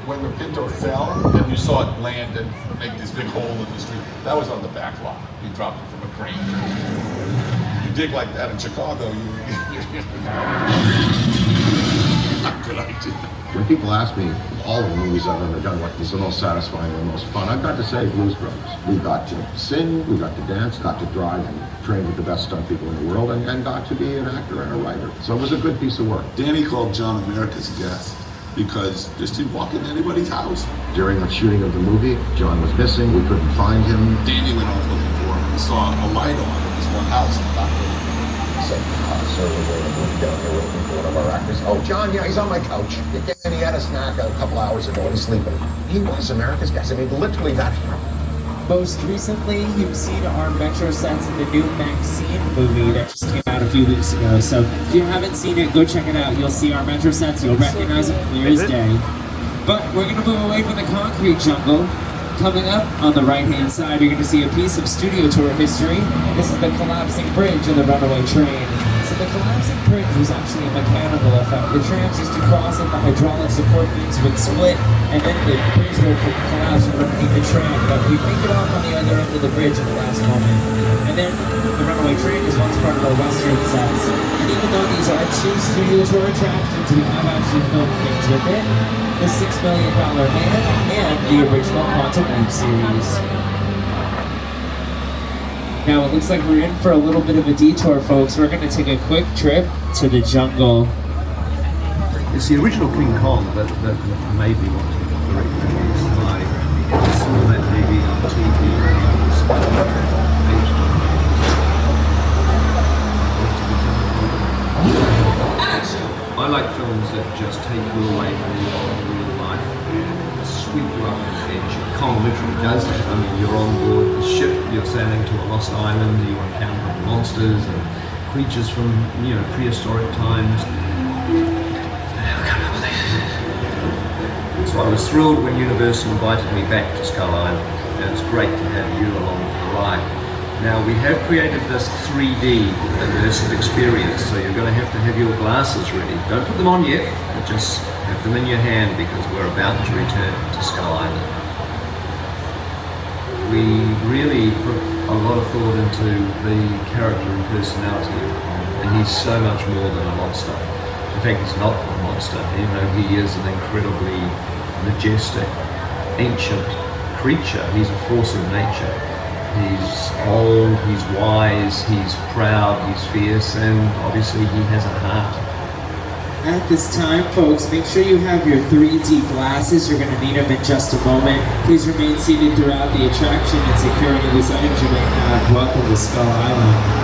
Speaker 7: When the Pinto fell and you saw it land and make this big hole in the street, that was on the back lot. You dropped it from a crane. You dig like that in Chicago, not a good idea.
Speaker 8: When people ask me, all of the movies I've ever done, what is the most satisfying or most fun, I've got to say Blues Brothers. We got to sing, we got to dance, got to drive, and train with the best stunt people in the world, and got to be an actor and a writer. So it was a good piece of work.
Speaker 7: Danny called John America's Guest because just didn't walk into anybody's house.
Speaker 8: During the shooting of the movie, John was missing, we couldn't find him.
Speaker 7: Danny went off looking for him and saw a light on in this one house in the back room.
Speaker 8: So we were down here waiting for one of our actors. "Oh, John, yeah, he's on my couch." And he had a snack a couple hours ago and he's sleeping. He was America's Guest. I mean, literally that hero.
Speaker 22: Most recently, you've seen our Metro sets in the new Maxine movie that just came out a few weeks ago. So if you haven't seen it, go check it out. You'll see our Metro sets. You'll recognize them clear as day. But we're going to move away from the concrete jungle. Coming up on the right-hand side, you're going to see a piece of studio tour history. This is the collapsing bridge of the runaway train. So the collapsing bridge was actually a mechanical effect. The trams used to cross and the hydraulic support beams would split, and then the bridge would collapse underneath the tram. But we make it off on the other end of the bridge at the last moment. And then the runaway train is once part of our Western sets. And even though these are two studio tour attractions, we have actually filmed things with it. The $6 Million Man and the original Quantum Leap series. Now it looks like we're in for a little bit of a detour, folks. We're going to take a quick trip to the jungle.
Speaker 3: It's the original King Kong that made me want to direct movies. I saw that movie on TV. I like films that just take you away from real life and sweep you up on the edge. Kong literally does that. I mean, you're on board the ship, you're sailing to a lost island, you encounter monsters and creatures from, prehistoric times. So I was thrilled when Universal invited me back to Skull Island, and it's great to have you along for the ride. Now we have created this 3D immersive experience, so you're going to have your glasses ready. Don't put them on yet, but just have them in your hand because we're about to return to Skull Island. We really
Speaker 10: a lot of thought into the character and personality, and he's so much more than a monster. In fact, he's not a monster. You know, he is an incredibly majestic, ancient creature. He's a force of nature. He's old, he's wise, he's proud, he's fierce, and obviously he has a heart.
Speaker 22: At this time, folks, make sure you have your 3D glasses. You're going to need them in just a moment. Please remain seated throughout the attraction and secure any loose items you may have. Welcome to Skull Island.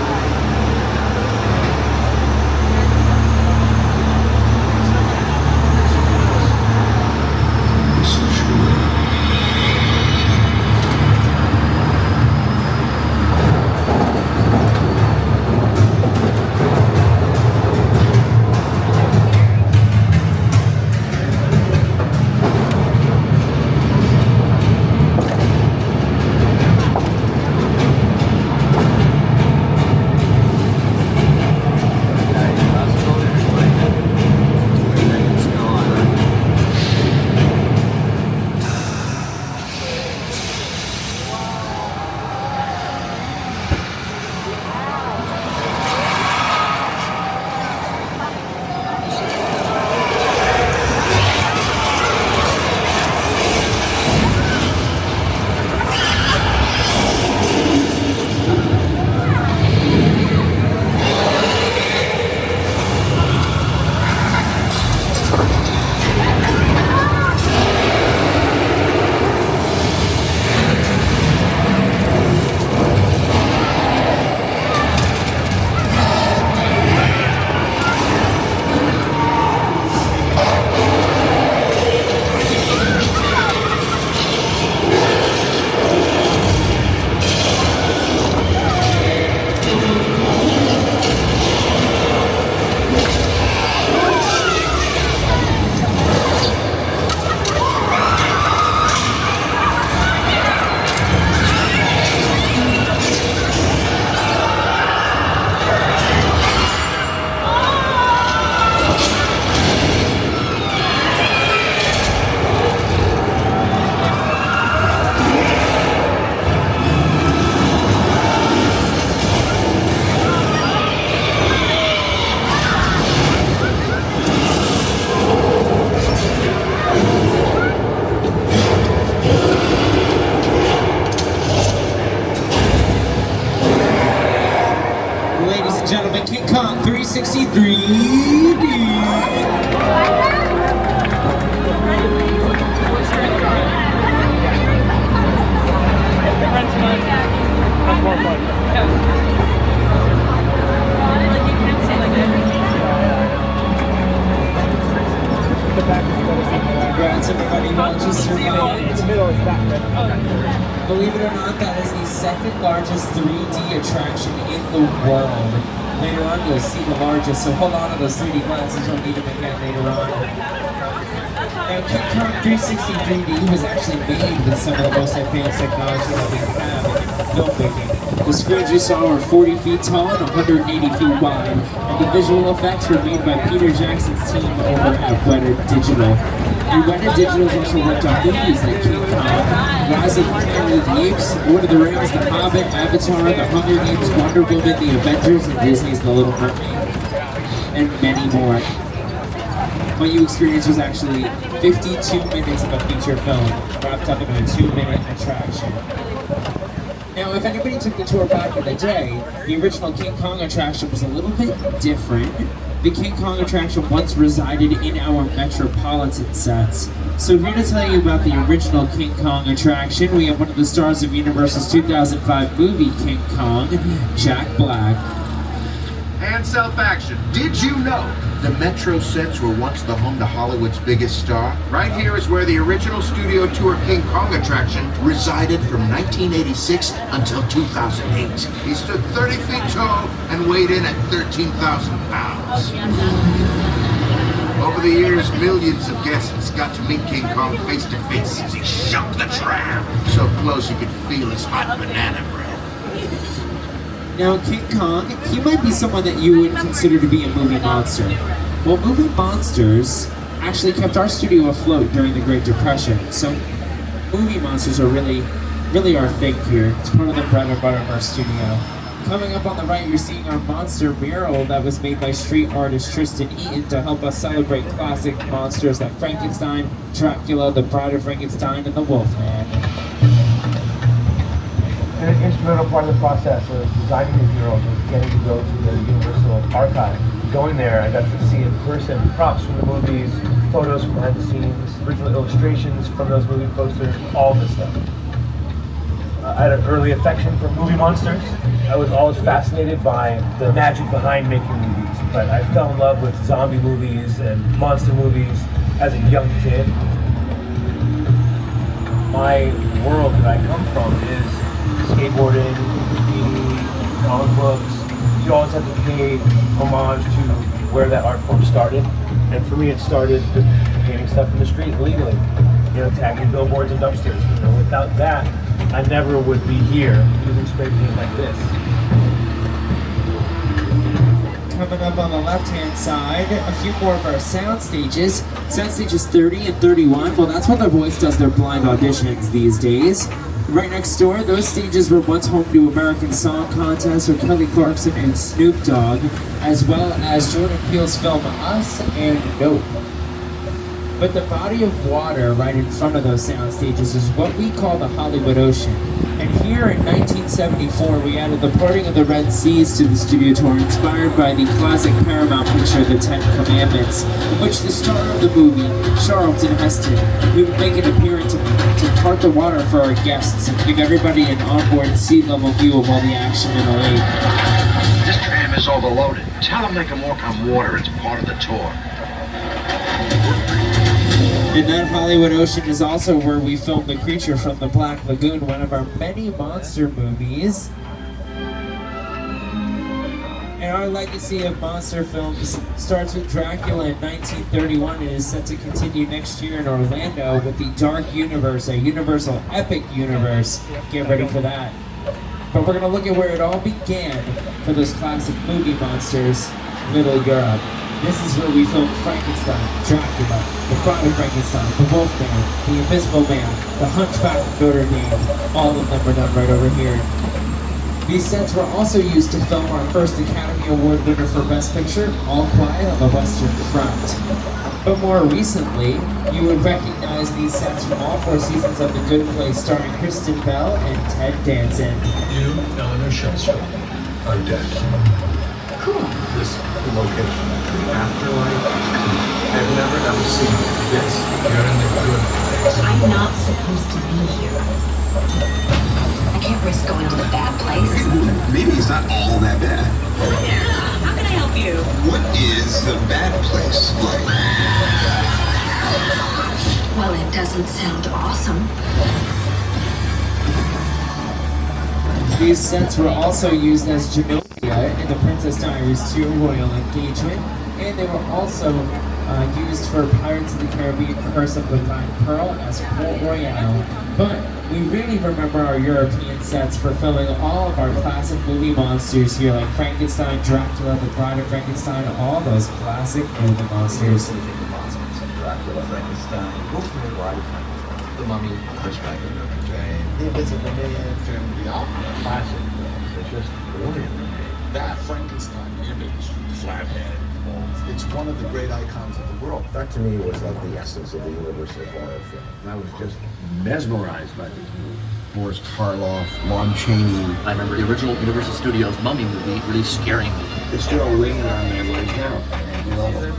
Speaker 22: Gentlemen, King Kong 363D. Congrats everybody, well just survived. Believe it or not, that is the second largest 3D attraction in the world. Later on you'll see the largest, so hold on to those 3D glasses, you'll need them again later on. Now King Kong 363D was actually made with some of the most advanced technology that we have in filmmaking. The screens you saw are 40 feet tall and 180 feet wide, and the visual effects were made by Peter Jackson's team over at Weta Digital. And Weta Digital has also worked on movies like King Kong, Rise of the Planet of the Apes, Lord of the Rings, The Hobbit, Avatar, The Hunger Games, Wonder Woman, The Avengers, and Disney's The Little Mermaid, and many more. What you experienced was actually 52 minutes of a feature film wrapped up into a 2-minute attraction. Now, if anybody took the tour back in the day, the original King Kong attraction was a little bit different. The King Kong attraction once resided in our Metropolitan sets. So here to tell you about the original King Kong attraction, we have one of the stars of Universal's 2005 movie King Kong, Jack Black.
Speaker 12: And self-action. Did you know the Metro sets were once the home to Hollywood's biggest star? Right here is where the original studio tour King Kong attraction resided from 1986 until 2008. He stood 30 feet tall and weighed in at 13,000 pounds. Over the years, millions of guests got to meet King Kong face to face as he shook the tram. So close you could feel his hot banana breath.
Speaker 22: Now, King Kong, he might be someone that you would consider to be a movie monster. Well, movie monsters actually kept our studio afloat during the Great Depression, so movie monsters are really really our thing here. It's part of the bread and butter of our studio. Coming up on the right, you're seeing our monster mural that was made by street artist Tristan Eaton to help us celebrate classic monsters like Frankenstein, Dracula, the Bride of Frankenstein, and the Wolfman.
Speaker 23: An instrumental part of the process of designing these murals was getting to go to the Universal Archive. Going there, I got to see in person props from the movies, photos from behind the scenes, original illustrations from those movie posters, all this stuff. I had an early affection for movie monsters. I was always fascinated by the magic behind making movies, but I fell in love with zombie movies and monster movies as a young kid. My world that I come from is skateboarding, graffiti, comic books. You always have to pay homage to where that art form started. And for me, it started just painting stuff in the street illegally. You know, tagging billboards and dumpsters. You know, without that, I never would be here using spray paint like this.
Speaker 22: Coming up on the left-hand side, a few more of our sound stages. Sound stages 30 and 31. Well, that's when The Voice does their blind auditions these days. Right next door, those stages were once home to American Song Contest with Kelly Clarkson and Snoop Dogg, as well as Jordan Peele's film Us and Nope. But the body of water right in front of those sound stages is what we call the Hollywood Ocean. And here in 1974, we added the parting of the Red Seas to the studio tour, inspired by the classic Paramount picture, The Ten Commandments, in which the star of the movie, Charlton Heston, we would make an appearance to part the water for our guests and give everybody an onboard sea-level view of all the action in the lake.
Speaker 13: This tram is overloaded. Tell them they can walk on water. It's part of the tour.
Speaker 22: And that Hollywood Ocean is also where we filmed The Creature from the Black Lagoon, one of our many monster movies. And our legacy of monster films starts with Dracula in 1931 and is set to continue next year in Orlando with the Dark Universe, a Universal epic universe. Get ready for that. But we're going to look at where it all began for those classic movie monsters, Middle Europe. This is where we filmed Frankenstein, Dracula, the Bride of Frankenstein, the Wolfman, the Invisible Man, the Hunchback of Notre Dame. All of them are done right over here. These sets were also used to film our first Academy Award winner for Best Picture, All Quiet on the Western Front. But more recently, you would recognize these sets from all 4 seasons of The Good Place, starring Kristen Bell and Ted Danson.
Speaker 14: You, Eleanor Shellstrom, are dead.
Speaker 20: Cool.
Speaker 14: This location, the afterlife. I've never ever seen this. You're in the good place.
Speaker 5: I'm not supposed to be here. I can't risk going to the bad place.
Speaker 12: Maybe it's not all that bad.
Speaker 5: How can I help you?
Speaker 12: What is the bad place like?
Speaker 5: Well, it doesn't sound awesome.
Speaker 22: These sets were also used as Genovia in The Princess Diaries 2 Royal Engagement, and they were also used for Pirates of the Caribbean Curse of the Black Pearl as Port Royale. But we really remember our European sets for filming all of our classic movie monsters here, like Frankenstein, Dracula, the Bride of Frankenstein, all those classic movie monsters.
Speaker 1: Dracula, Frankenstein, Wolfman, Bride of Frankenstein, the Mummy, Hunchback of Notre Dame, the Invisible Man, the classic films. They're just brilliant. That Frankenstein image, flathead, it's one of the great icons of the world. That to me was like the essence of the Universal horror film.
Speaker 3: I was just mesmerized by these movies. Boris Karloff, Lon Chaney.
Speaker 16: I remember the original Universal Studios Mummy movie really scaring me.
Speaker 3: It's still ringing on my right now. You know?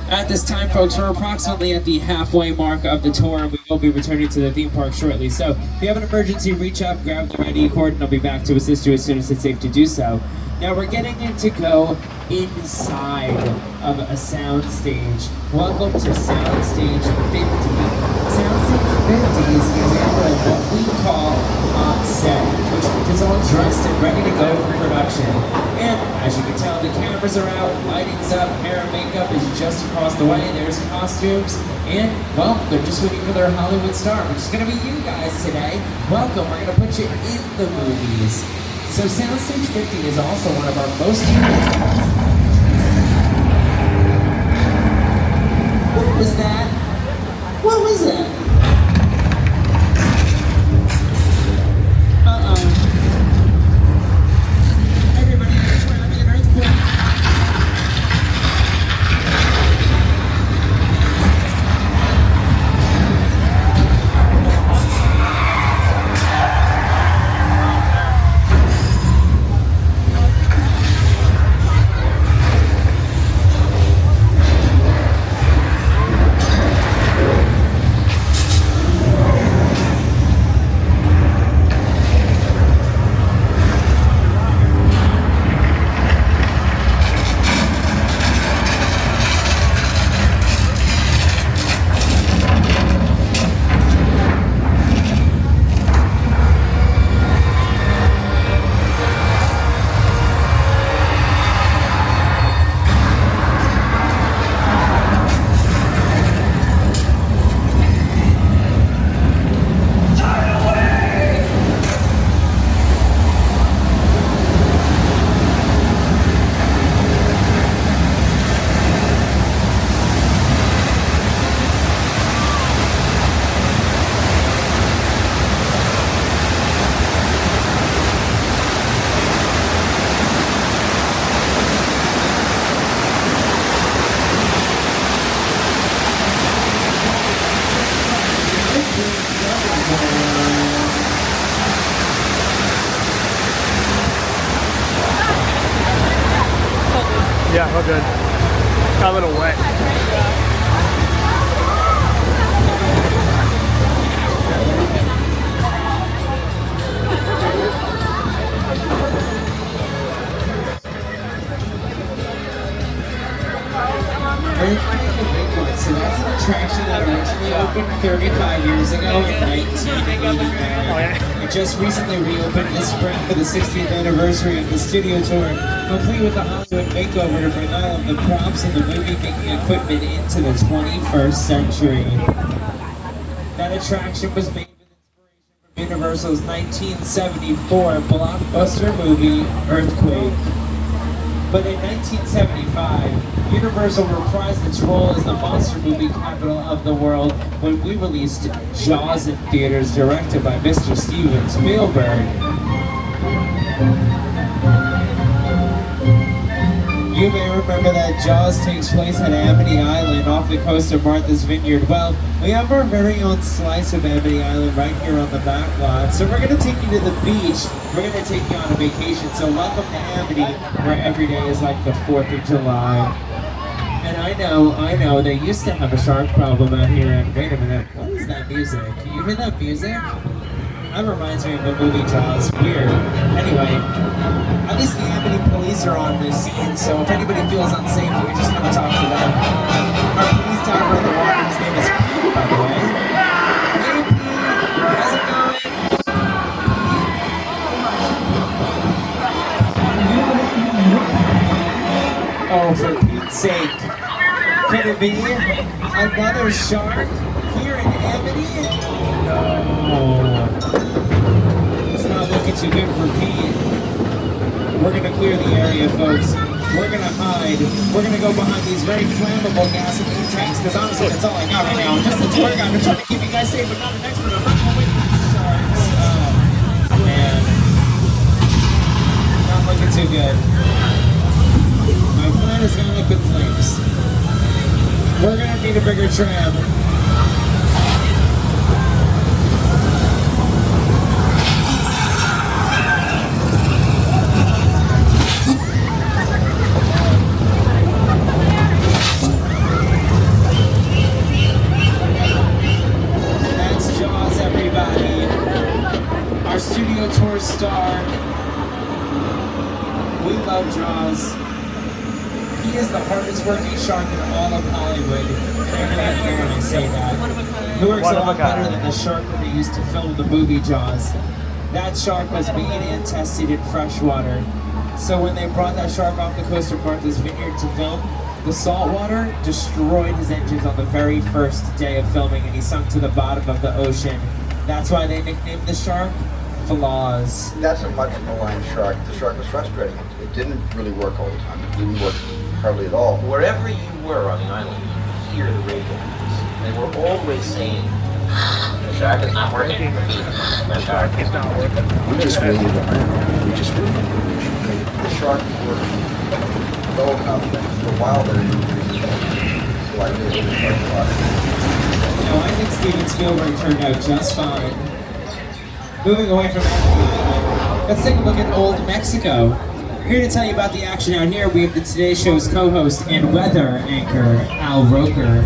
Speaker 22: At this time, folks, we're approximately at the halfway mark of the tour, and we will be returning to the theme park shortly. So if you have an emergency, reach up, grab the ID cord, and I'll be back to assist you as soon as it's safe to do so. Now we're getting in to go inside of a sound stage. Welcome to Sound Stage 50. Sound Stage 50 is an example of what we call on set, which means it's all dressed and ready to go for production. And as you can tell, the cameras are out, lighting's up, hair and makeup is just across the way. There's costumes, and well, they're just waiting for their Hollywood star, which is going to be you guys today. Welcome, we're going to put you in the movies. So Soundstage 50 is also one of our most What was that? What was that?
Speaker 9: Yeah, all good. Got a little wet.
Speaker 22: So that's an attraction that originally opened 35 years ago in 1989. It just recently reopened this spring for the 60th anniversary of the studio tour, complete with the Hollywood makeover to bring all of the props and the movie-making equipment into the 21st century. That attraction was made with inspiration from Universal's 1974 blockbuster movie, Earthquake. But in 1975, Universal reprised its role as the monster movie capital of the world when we released Jaws in theaters, directed by Mr. Steven Spielberg. You may remember that Jaws takes place at Amity Island off the coast of Martha's Vineyard. Well, we have our very own slice of Amity Island right here on the back lot. So we're going to take you to the beach. We're going to take you on a vacation. So welcome to Amity, where every day is like the 4th of July. And I know, they used to have a shark problem out here. And wait a minute, what is that music? Can you hear that music? That reminds me of the movie Jaws. Weird. Anyway, at least the Amity police are on this scene, so if anybody feels unsafe, we're just going to talk to them. Our police driver in the water, his name is Pete, by the way. Hey Pete, how's it going? Oh, for Pete's sake. Could it be another shark here in Amity? No. It's not looking too good for Pete. We're gonna clear the area, folks. We're gonna hide. We're gonna go behind these very flammable gasoline tanks, because honestly, that's all I got right now. I'm just a tour guide. I'm trying to keep you guys safe, but not an expert. I'm not going with these sharks. Oh, man. Not looking too good. My plan is gonna look with flames. We're gonna need a bigger tram. Our studio tour star. We love Jaws. He is the hardest working shark in all of Hollywood. Everybody here when I say that. He works a lot better than the shark that they used to film the movie Jaws. That shark was made and tested in freshwater. So when they brought that shark off the coast of Martha's Vineyard to film, the salt water destroyed his engines on the very first day of filming, and he sunk to the bottom of the ocean. That's why they nicknamed the shark Flaws.
Speaker 11: That's a much maligned shark. The shark was frustrating. It didn't really work all the time. It didn't work hardly at all.
Speaker 15: Wherever you were on the island, you could hear the radio. They were always saying, the shark is not working. The shark is not working.
Speaker 11: We just waited around. We just waited. The shark were low enough for wilder increases. So I knew it was quite a lot.
Speaker 22: No, I think Steven Spielberg turned out just fine. Moving away from Amity, let's take a look at Old Mexico. Here to tell you about the action out here, we have the Today Show's co-host and weather anchor, Al Roker.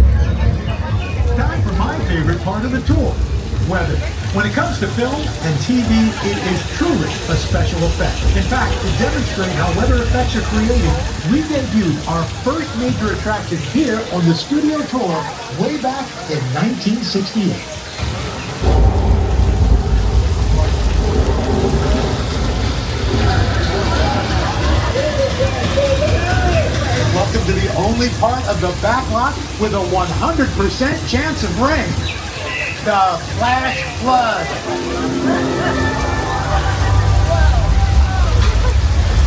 Speaker 3: Time for my favorite part of the tour, weather. When it comes to film and TV, it is truly a special effect. In fact, to demonstrate how weather effects are created, we debuted our first major attraction here on the studio tour way back in 1968. Welcome to the only part of the back lot with a 100% chance of rain. The flash flood.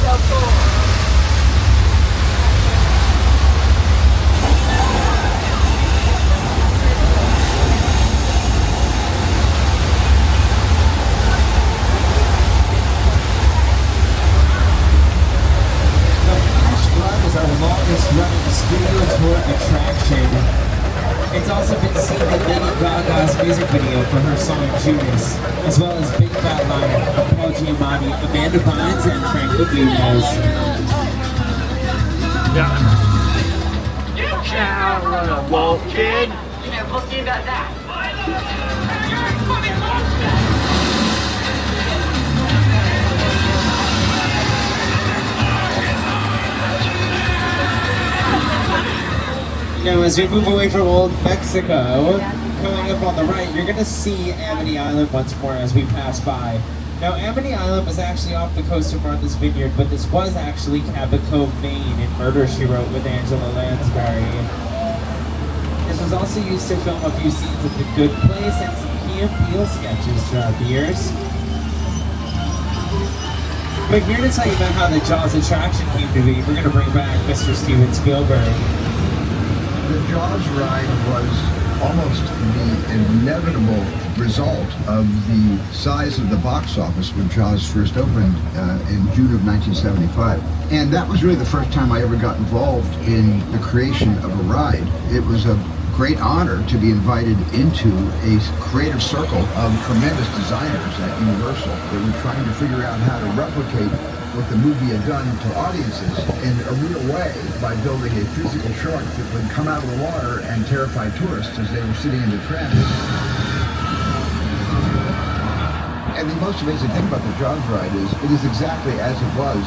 Speaker 3: So cool.
Speaker 22: Our longest running studio tour attraction. It's also been seen in Lady Gaga's music video for her song Judas, as well as Big Fat Lion of Paul Giamatti, Amanda Bynes, and Frankie Muniz.
Speaker 21: Yeah, wolf kid.
Speaker 13: Yeah, we'll see about that.
Speaker 22: Now, as we move away from old Mexico, coming up on the right, you're going to see Amity Island once more as we pass by. Now, Amity Island was actually off the coast of Martha's Vineyard, but this was actually Cabot Cove, Maine, in Murder, She Wrote with Angela Lansbury. This was also used to film a few scenes of The Good Place and some Key and Peele sketches throughout the years. But here to tell you about how the Jaws attraction came to be, we're going to bring back Mr. Steven Spielberg.
Speaker 11: The Jaws ride was almost the inevitable result of the size of the box office when Jaws first opened in June of 1975. And that was really the first time I ever got involved in the creation of a ride. It was a great honor to be invited into a creative circle of tremendous designers at Universal that were trying to figure out how to replicate what the movie had done to audiences in a real way by building a physical shark that would come out of the water and terrify tourists as they were sitting in the tram. And the most amazing thing about the Jaws ride is it is exactly as it was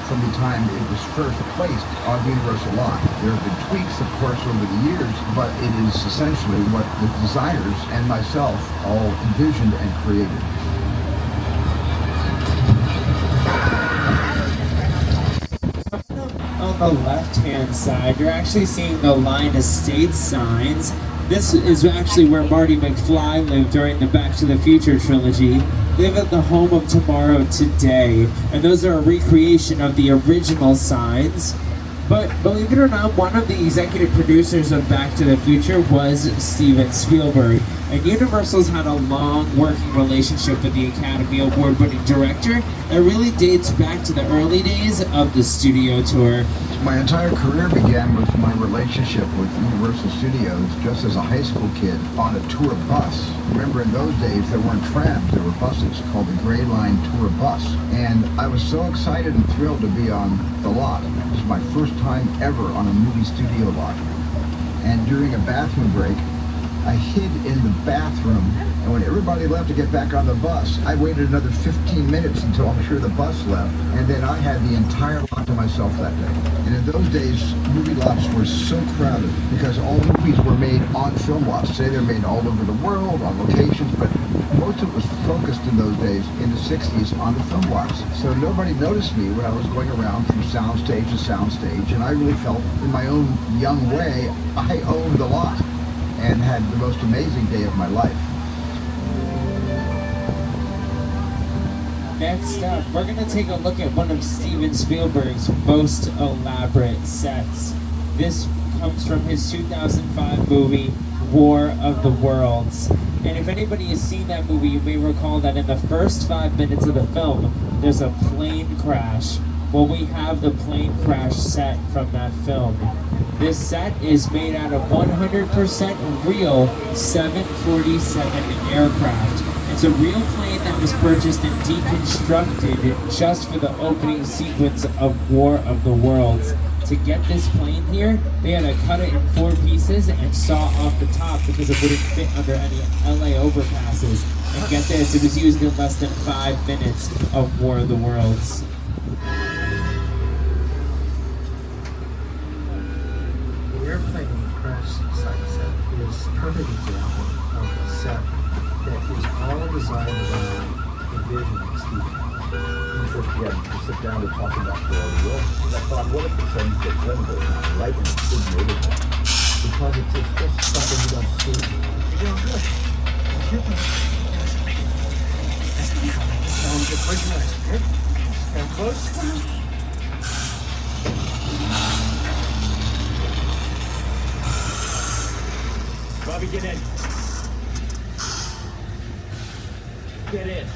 Speaker 11: from the time it was first placed on Universal lot. There have been tweaks, of course, over the years, but it is essentially what the designers and myself all envisioned and created.
Speaker 22: On the left-hand side, you're actually seeing the Line Estate signs. This is actually where Marty McFly lived during the Back to the Future trilogy. Live at the home of tomorrow today. And those are a recreation of the original signs. But believe it or not, one of the executive producers of Back to the Future was Steven Spielberg. And Universal's had a long working relationship with the Academy Award-winning director that really dates back to the early days of the studio tour.
Speaker 11: My entire career began with my relationship with Universal Studios just as a high school kid on a tour bus. Remember, in those days there weren't trams, there were buses called the Gray Line Tour Bus. And I was so excited and thrilled to be on the lot. It was my first time ever on a movie studio lot. And during a bathroom break, I hid in the bathroom, and when everybody left to get back on the bus, I waited another 15 minutes until I'm sure the bus left, and then I had the entire lot to myself that day. And in those days, movie lots were so crowded because all movies were made on film lots. Today they're made all over the world, on locations, but most of it was focused in those days, in the 60s, on the film lots. So nobody noticed me when I was going around from soundstage to soundstage, and I really felt, in my own young way, I owned the lot and had the most amazing day of my life.
Speaker 22: Next up, we're going to take a look at one of Steven Spielberg's most elaborate sets. This comes from his 2005 movie, War of the Worlds. And if anybody has seen that movie, you may recall that in the first 5 minutes of the film, there's a plane crash. Well, we have the plane crash set from that film. This set is made out of 100% real 747 aircraft. It's a real plane that was purchased and deconstructed just for the opening sequence of War of the Worlds. To get this plane here, they had to cut it in 4 pieces and saw off the top because it wouldn't fit under any LA overpasses. And get this, it was used in less than 5 minutes of War of the Worlds.
Speaker 6: The airplane crash site set is a perfect example of a set that is all designed around the vision of Steven. We said, to sit down to talk about the world. And I thought, what if the trains get trembled right in the big neighborhood? Because it's just something you don't see. You're doing good. Get close your eyes, okay? Stand close. Bobby, get in. Get in.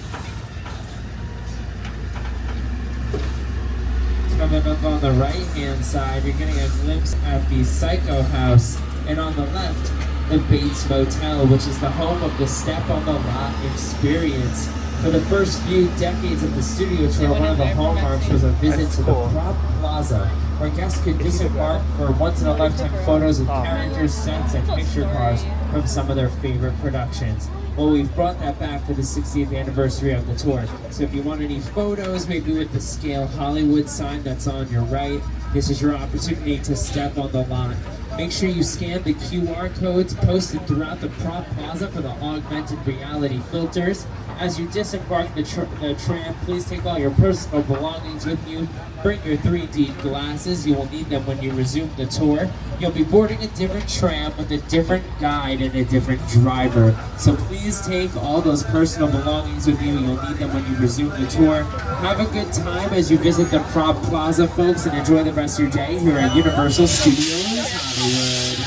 Speaker 22: Coming up on the right-hand side, you're getting a glimpse at the Psycho House, and on the left, the Bates Motel, which is the home of the Step on the Lot experience. For the first few decades of the studio tour, one of the hallmarks was a visit to the Prop Plaza, where guests could disembark for once-in-a-lifetime photos of characters, sets, and picture cars from some of their favorite productions. Well, we've brought that back for the 60th anniversary of the tour. So if you want any photos, maybe with the Scale Hollywood sign that's on your right, this is your opportunity to step on the lot. Make sure you scan the QR codes posted throughout the Prop Plaza for the augmented reality filters. As you disembark the tram, please take all your personal belongings with you. Bring your 3D glasses. You will need them when you resume the tour. You'll be boarding a different tram with a different guide and a different driver. So please take all those personal belongings with you. You'll need them when you resume the tour. Have a good time as you visit the Prop Plaza, folks, and enjoy the rest of your day here at Universal Studios Hollywood.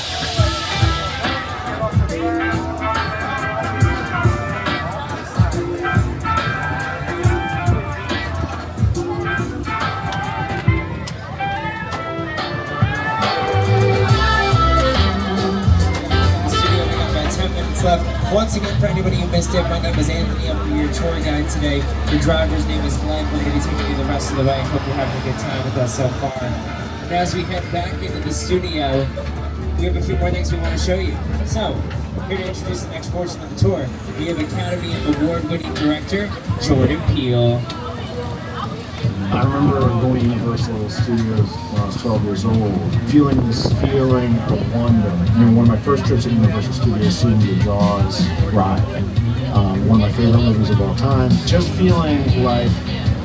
Speaker 22: Left. Once again, for anybody who missed it, my name is Anthony. I'm your tour guide today. The driver's name is Glenn. We're going to be taking you the rest of the way. Hope you're having a good time with us so far. And as we head back into the studio, we have a few more things we want to show you. So, here to introduce the next portion of the tour, we have Academy Award-winning director Jordan Peele.
Speaker 6: I remember going to Universal Studios when I was 12 years old, feeling this feeling of wonder. I mean, one of my first trips at Universal Studios, seeing the Jaws ride, one of my favorite movies of all time. Just feeling like,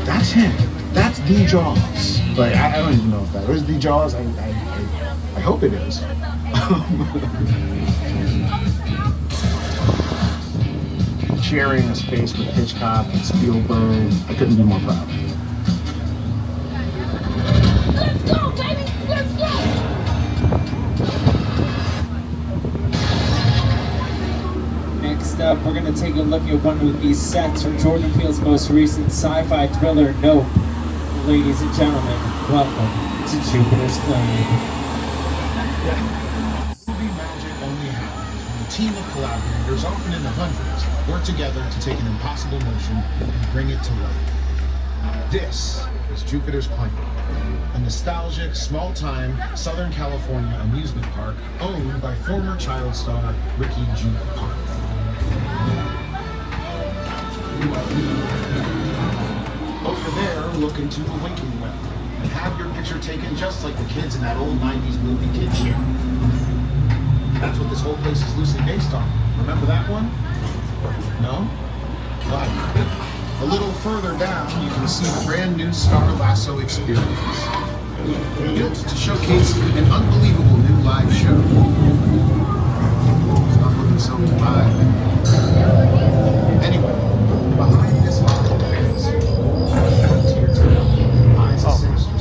Speaker 6: that's him. That's the Jaws. Like, I don't even know if that is the Jaws. I hope it is. Sharing a space with Hitchcock and Spielberg, I couldn't be more proud.
Speaker 22: Next up, we're going to take a look at one of these sets from Jordan Peele's most recent sci-fi thriller, Nope. Ladies and gentlemen, welcome to Jupiter's Claim.
Speaker 14: Movie magic only happens when a team of collaborators, often in the hundreds, work together to take an impossible notion and bring it to life. This is Jupiter's Claim, a nostalgic, small-time Southern California amusement park owned by former child star Ricky G. Park. Over there, look into the winking well and have your picture taken just like the kids in that old 90s movie Kid Show. That's what this whole place is loosely based on. Remember that one? No? But a little further down, you can see the brand new Star Lasso experience. Built to showcase an unbelievable new live show. It's not looking so live. Anyway, behind this locked fence,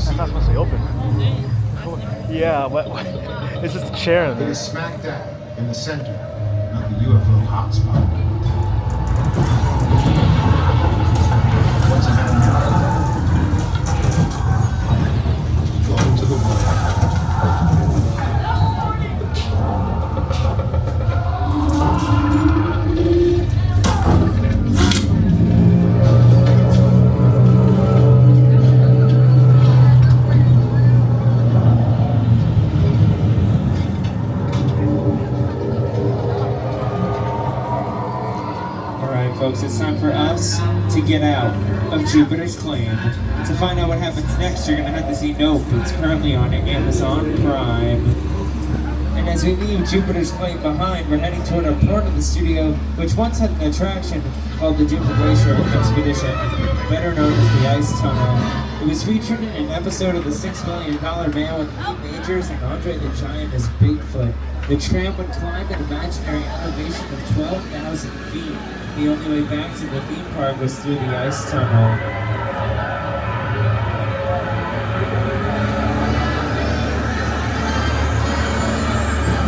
Speaker 9: That's not supposed to be open. Yeah, what? It's just a chair.
Speaker 14: It is smack dab in the center of the UFO hotspot. What's happening? Welcome to the world.
Speaker 22: Folks, it's time for us to get out of Jupiter's Claim. To find out what happens next, you're going to have to see Nope. It's currently on Amazon Prime. And as we leave Jupiter's Claim behind, we're heading toward a part of the studio which once had an attraction called the Duper Glacier Expedition, better known as the Ice Tunnel. It was featured in an episode of the $6 Million Man with Lee Majors and Andre the Giant as Bigfoot. The tram would climb an imaginary elevation of 12,000 feet. The only way back to the theme park was through the ice tunnel.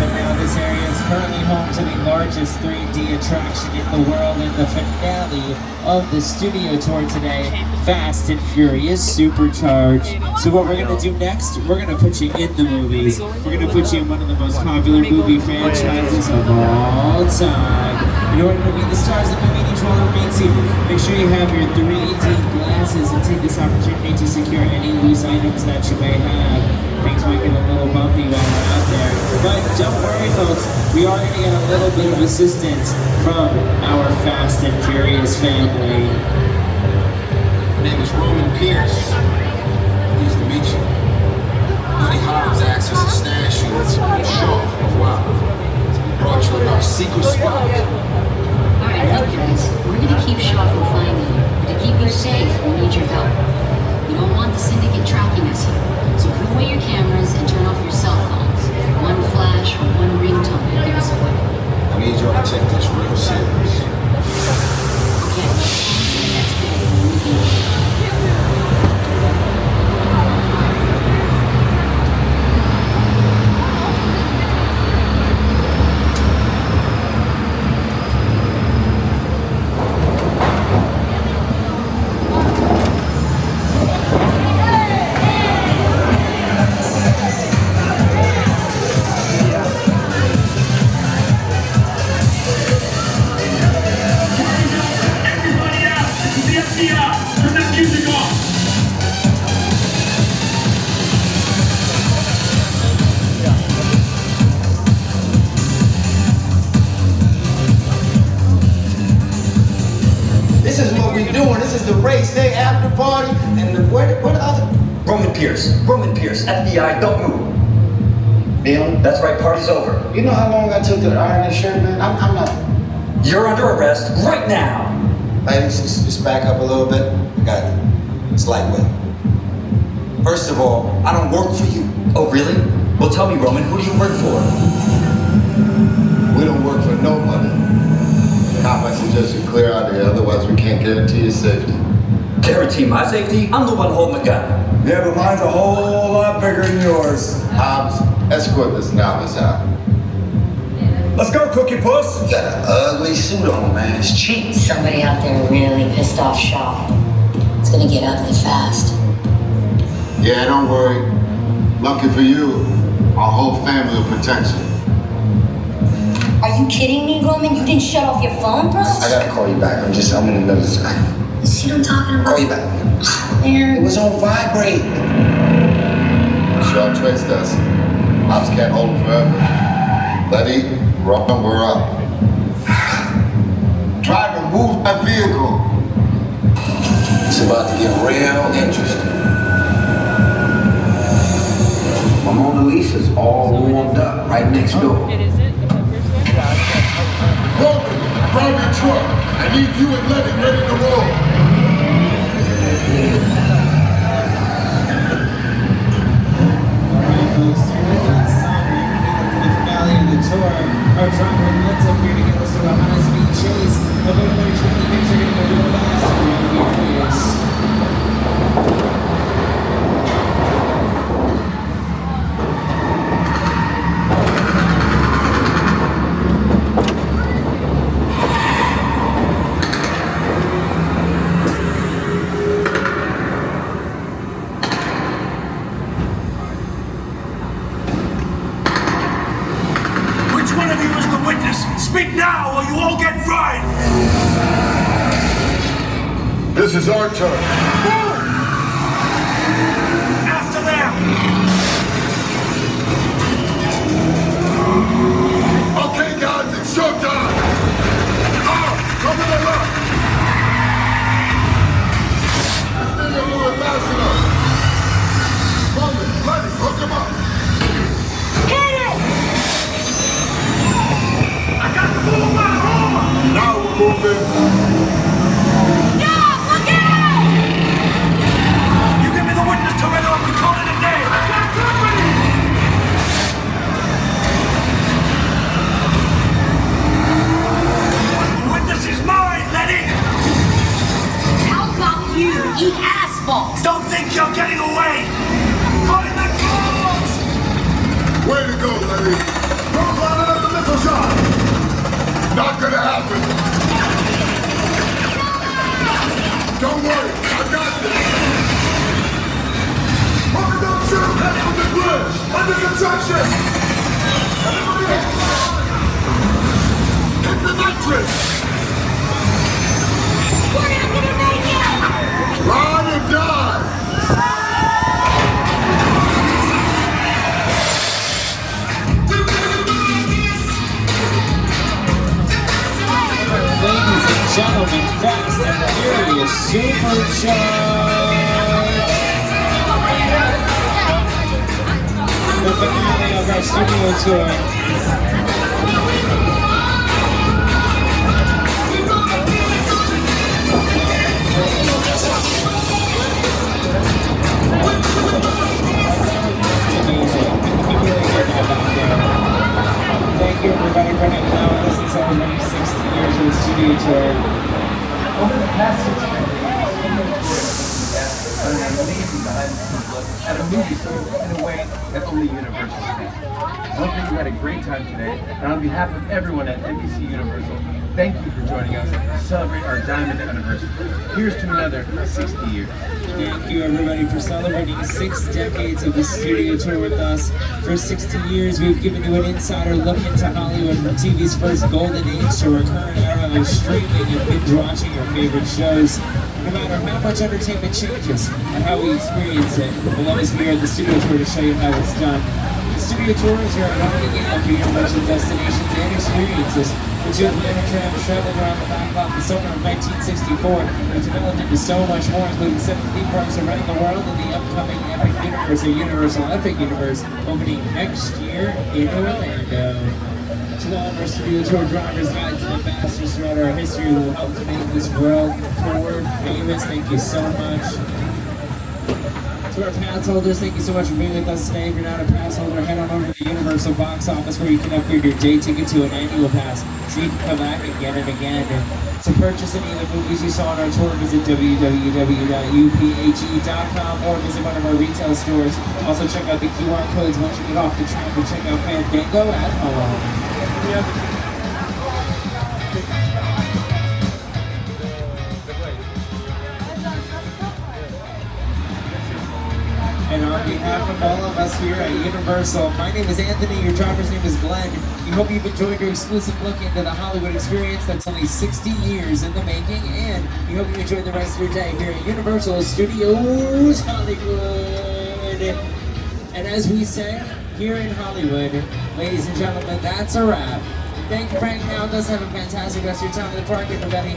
Speaker 22: And now This area is currently home to the largest 3D attraction in the world and the finale of the studio tour today, Fast and Furious Supercharged. So what we're gonna do next, we're gonna put you in the movies. We're gonna put you in one of the most popular movie franchises of all time. In order to meet the stars of the movie, each one remain seated. Make sure you have your 3D glasses and take this opportunity to secure any loose items that you may have. Things might get a little bumpy while we're out there. But don't worry, folks. We are going to get a little bit of assistance from our Fast and Furious family.
Speaker 12: My name is Roman Pierce. Pleased to meet you. Buddy Hobbs asked us to stash you with some show for a while. Brought you in our secret spot.
Speaker 17: Alright, look guys, we're gonna keep Shaw from finding you. But to keep you safe, we need your help. We don't want the syndicate tracking us here. So put away your cameras and turn off your cell phones. One flash or one ringtone will give us away.
Speaker 12: I need y'all to take this real serious.
Speaker 17: Okay. That's good.
Speaker 18: This is what we're doing. This is the race day after party. And where the other?
Speaker 19: Roman Pierce, FBI, don't move.
Speaker 18: Bill?
Speaker 19: That's right, party's over.
Speaker 18: You know how long I took to iron this shirt, man? I'm not.
Speaker 19: You're under arrest right now.
Speaker 18: Ladies, just back up a little bit. I got it. It's lightweight. First of all, I don't work for you.
Speaker 19: Oh, really? Well, tell me, Roman, who do you work for?
Speaker 12: We don't work for nobody. Cop, I suggest you clear out of here, otherwise we can't guarantee your safety.
Speaker 19: Guarantee my safety? I'm the one holding the gun.
Speaker 12: Yeah, but mine's a whole lot bigger than yours. Hobbs, escort this novice out.
Speaker 18: Let's go, Cookie Puss. You got an ugly suit on, man. It's cheap.
Speaker 17: Somebody out there really pissed off Shaw. It's gonna get ugly fast.
Speaker 12: Yeah, don't worry. Lucky for you, our whole family will protect you.
Speaker 17: Are you kidding me, Roman? You didn't shut off your phone, bro?
Speaker 18: I gotta call you back. I'm in the middle of this.
Speaker 17: You see what I'm talking about?
Speaker 18: Call you back. It was on vibrate.
Speaker 12: Shaw traced us. Hobbs can't hold him forever. Letty, Roman, we're up. Driver, move my vehicle.
Speaker 18: It's about to get real interesting. My Mona Lisa's all warmed up right next door.
Speaker 21: It is it?
Speaker 12: Roman, grab your truck. I need you and Letty ready to roll.
Speaker 22: Our driver Lynn's up here to get us to a high-speed chase. Everybody trying to make sure you're going to go fast and furious.
Speaker 14: Speak now or you all get fried!
Speaker 12: This is our turn.
Speaker 14: Move! After them!
Speaker 12: Okay, guys, it's showtime! Come to the left! I think you're moving fast enough. Roman, Letty, hook him up! Now we're moving.
Speaker 14: Stop! Look out! You give me the witness to red or we call it a day. I got company! The witness is mine, Letty!
Speaker 17: How about you eat asphalt?
Speaker 14: Don't think you're getting away! Find the clothes!
Speaker 12: Way to go, Letty. Don't run out of
Speaker 22: gentlemen, Fast and Furious Supercharged! The finale of our studio tour. Thank you everybody for hanging out with us and celebrating 60 years of the studio tour.
Speaker 23: Over the past 6 years, an amazing behind-the-scenes look at a movie studio in a way that only Universal can. I hope that you had a great time today, and on behalf of everyone at NBC Universal, thank you for joining us to celebrate our diamond anniversary. Here's to another 60 years.
Speaker 22: Thank you everybody for celebrating 6 decades of the studio tour with us. For 60 years, we've given you an insider look into Hollywood from TV's first golden age to our current era of streaming and binge-watching our favorite shows. No matter how much entertainment changes and how we experience it, we'll always be here at the studio tour to show you how it's done. The studio tour is your home again for Universal destinations and experiences. The two Atlanta Trams traveling around the backlot in the summer of 1964 have developed into so much more, including 7 theme parks around the world and the upcoming Epic Universe, or Universal Epic Universe, opening next year in Orlando. To all of our studio tour drivers, guides, and ambassadors throughout our history who helped to make this world tour famous, thank you so much. To our pass holders, thank you so much for being with us today. If you're not a pass holder, head on over to the Universal box office where you can upgrade your day ticket to an annual pass so you can come back and get it again. And to purchase any of the movies you saw on our tour, visit www.uphe.com or visit one of our retail stores. Also check out the QR codes once you get off the Tram and check out Fandango at home. And on behalf of all of us here at Universal, my name is Anthony, your driver's name is Glenn. We hope you've enjoyed your exclusive look into the Hollywood experience that's only 60 years in the making, and we hope you enjoy the rest of your day here at Universal Studios Hollywood. And as we say, here in Hollywood, ladies and gentlemen, that's a wrap. Thank you for hanging out with us. Have a fantastic rest of your time in the park, everybody.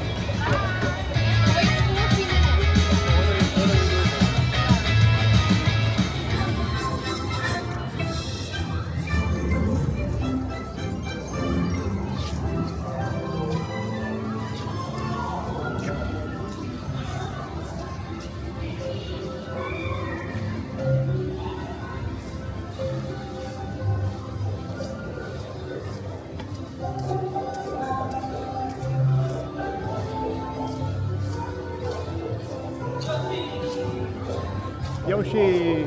Speaker 9: Yoshi!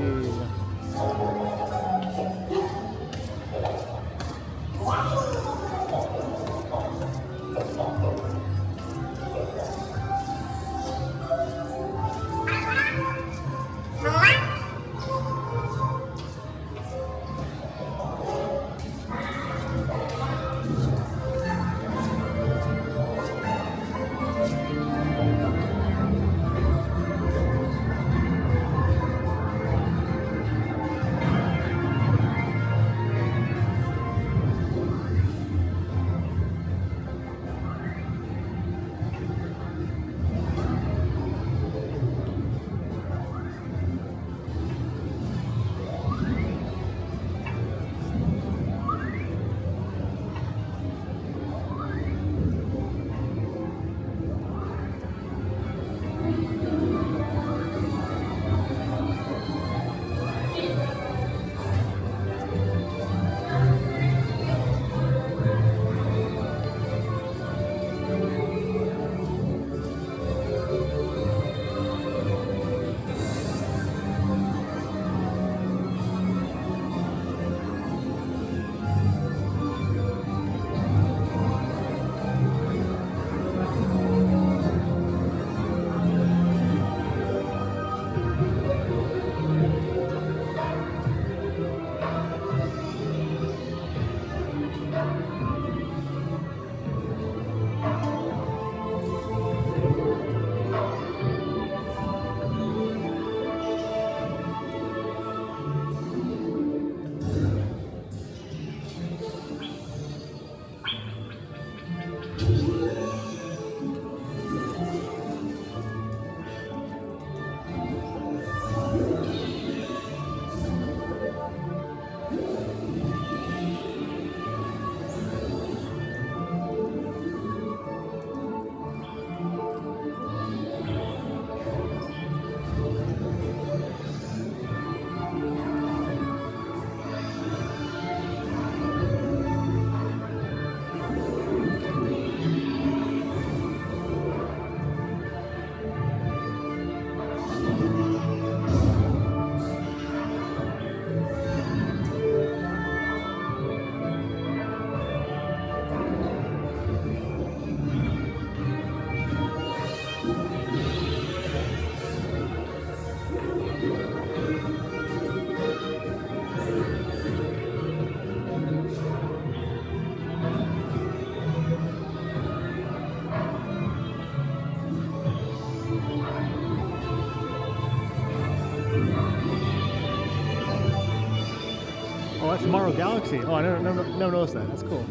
Speaker 9: that's Tomorrow Galaxy. Oh, I never noticed that. That's cool.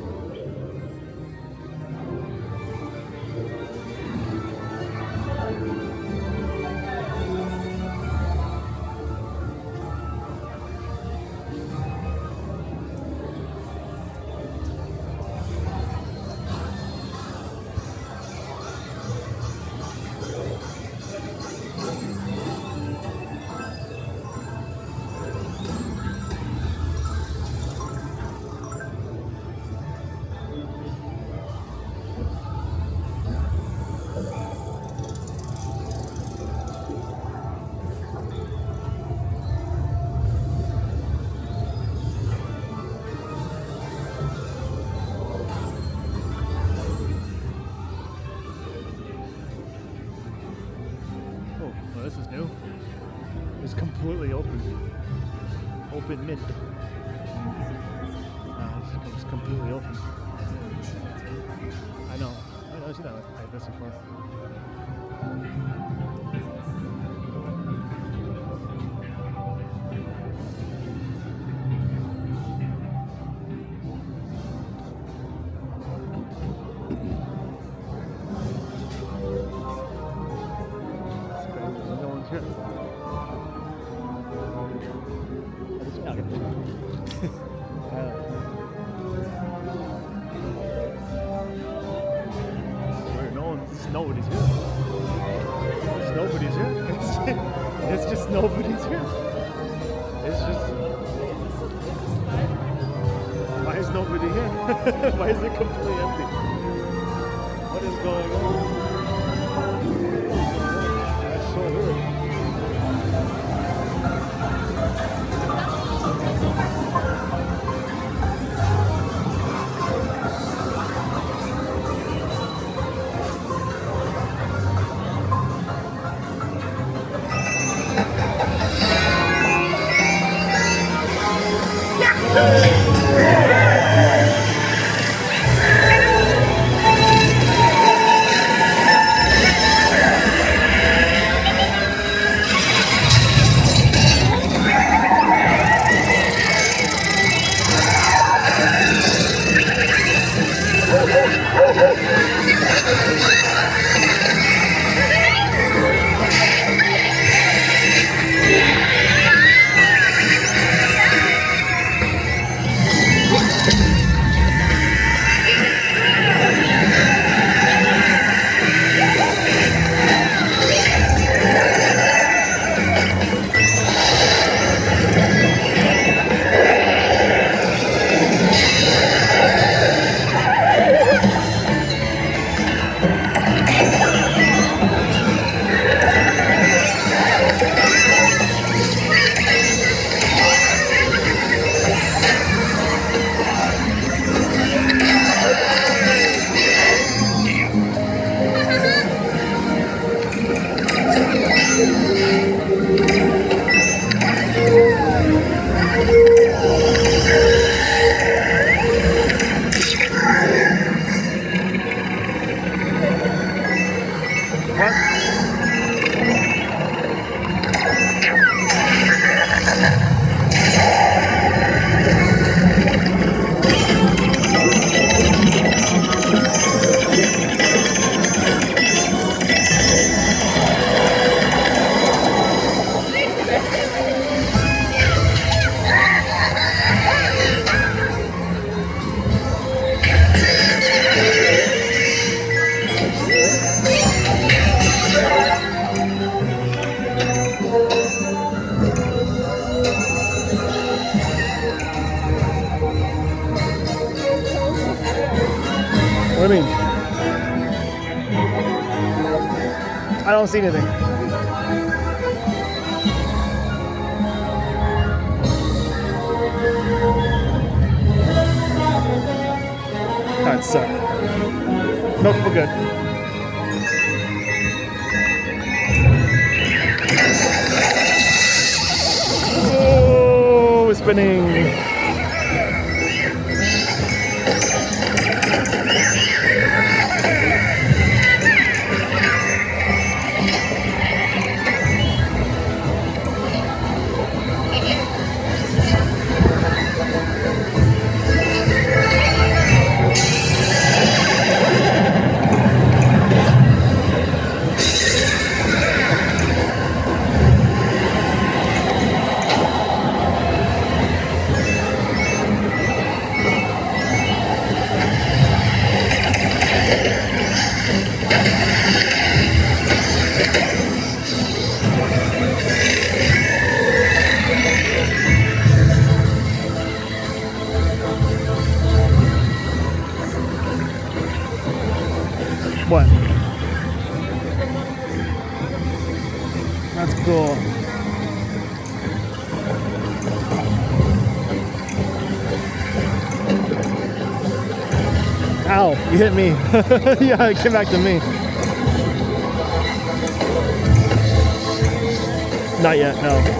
Speaker 9: This is new. It's completely open. Open mid. It's completely open. I know. I've seen that like this before. Nobody's here. Nobody's here. It's just nobody's here. It's just. Why is nobody here? Why is it completely empty? What is going on? That's so weird. What do you mean? I don't see anything. That sucked. Nope, we're good. Oh, it's spinning. That's cool. Ow, you hit me. Yeah, it came back to me. Not yet, no.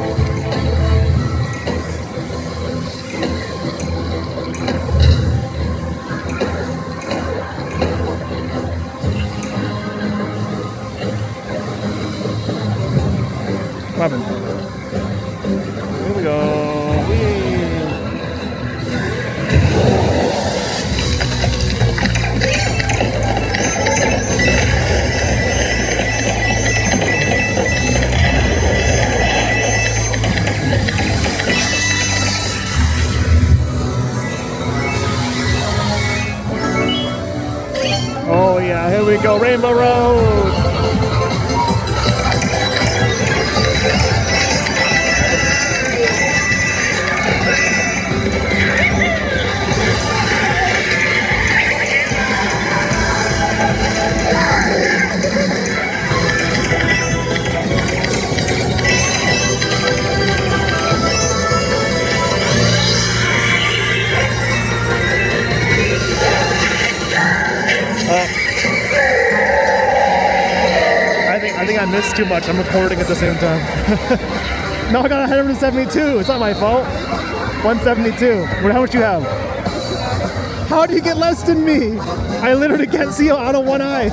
Speaker 9: What happened? Here we go. Whee! Oh yeah, here we go, Rainbow Road! I think I missed too much. I'm recording at the same time. No, I got 172. It's not my fault. 172. How much you have? How do you get less than me? I literally can't see out of one eye.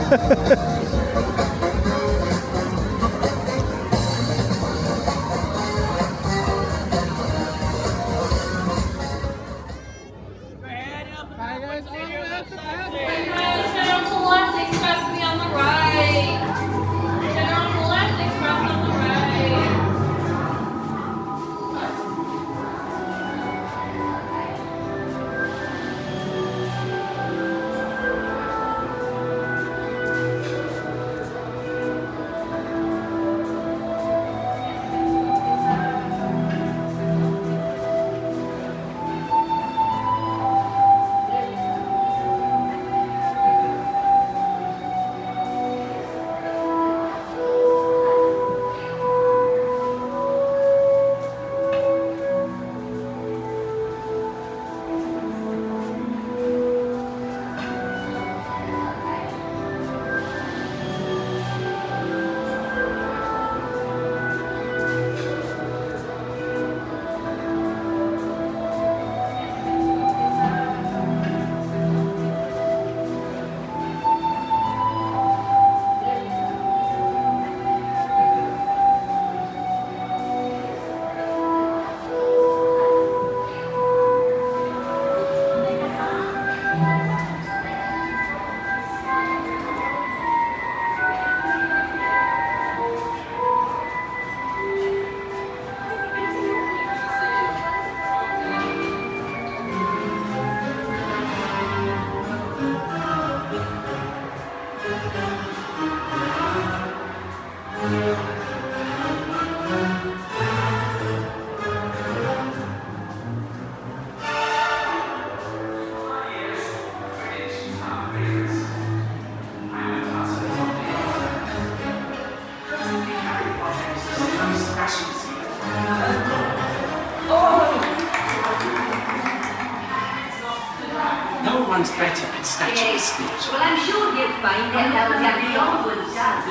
Speaker 2: one's better at statue speech.
Speaker 4: Well, I'm sure you'll find it Elgin always does.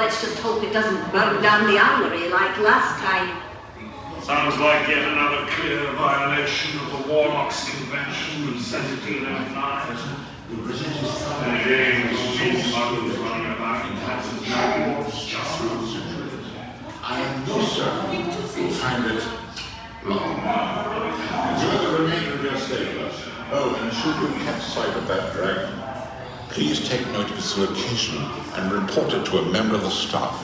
Speaker 4: Let's just hope it doesn't burn down the armory like last time.
Speaker 7: Sounds like yet another clear violation of the Warlocks Convention of 1709. And James Smugglers running about in hats and jackets just
Speaker 12: I am no certain you'll find it long. Enjoy the remainder of your stay with us. Oh, and should you catch sight of that dragon, please take note of its location and report it to a member of the staff.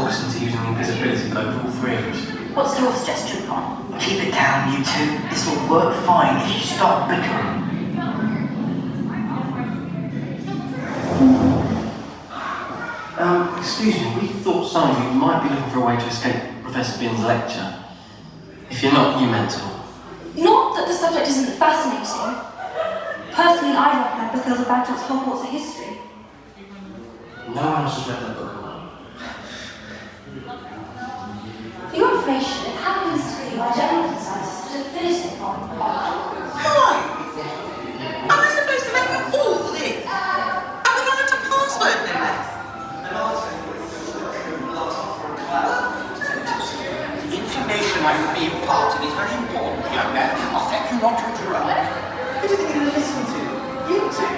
Speaker 2: talk us into using the invisibility code for all three of us.
Speaker 5: What's your suggestion, Ron?
Speaker 8: Keep it down, you two. This will work fine if you stop bickering.
Speaker 2: Excuse me, we thought some of you might be looking for a way to escape Professor Bin's lecture. If you're not, you mental.
Speaker 10: Not that the subject isn't fascinating. Personally, I read that because of Bagtop's Hogwarts of history.
Speaker 2: No one else has read that book.
Speaker 10: For your information, it happens to be my general consensus that definitive on
Speaker 20: Why? Am I supposed to make you all live? Am I going to password no less?
Speaker 8: The information I will be imparting is very important, young man. I'll thank you not to interrupt.
Speaker 20: Who do you think you're going to listen to? You two?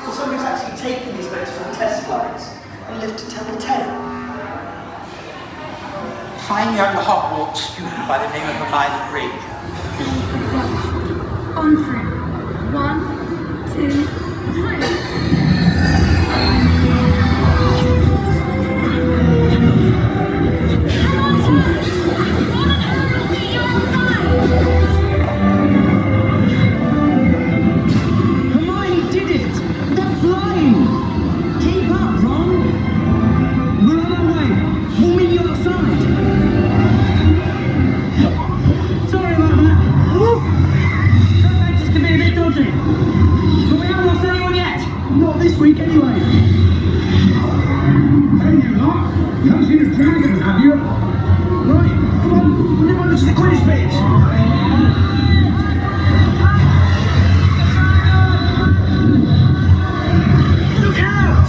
Speaker 20: Or someone who's actually taken these notes from test flights and lived to tell the tale?
Speaker 8: Fine young Hogwarts student by the name of Hermione Granger.
Speaker 10: On three. 1, 2,
Speaker 8: Hermione did it! They're flying! Keep up, Ron! We're on our way! We'll meet you outside! Sorry about that! Woo! That makes us to be a bit dodgy! But we haven't lost anyone yet! Not this week, anyway! Hey, you lot! You haven't seen a dragon, have you? Right, come on! We'll live on to the Quidditch pitch! Look out!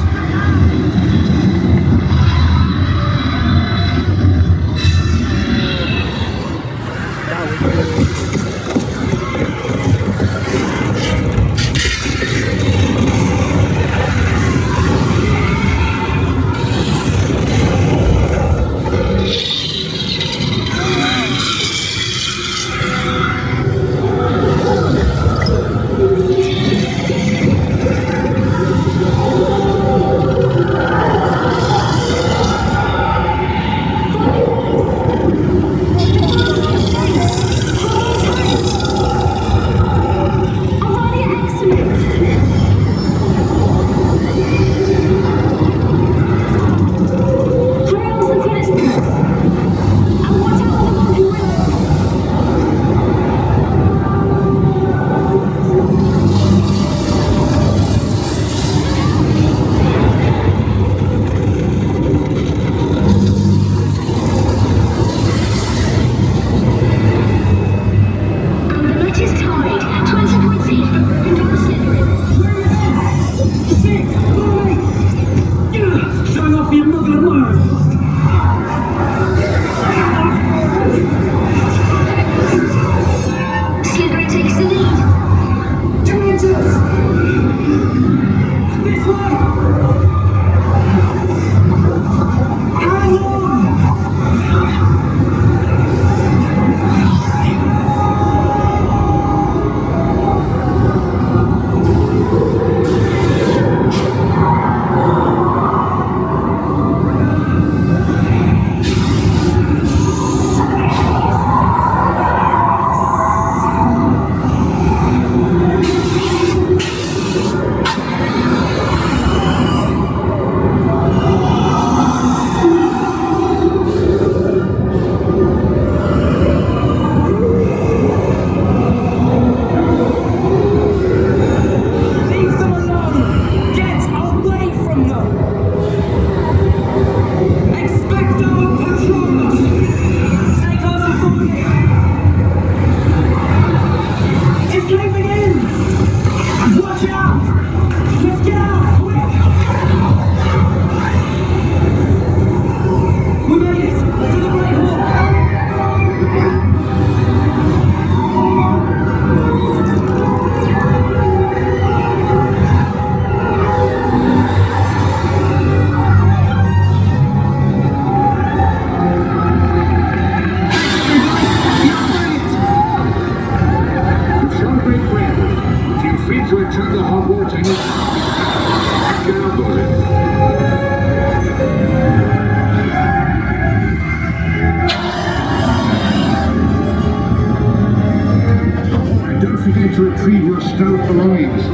Speaker 14: to retrieve your stolen belongings.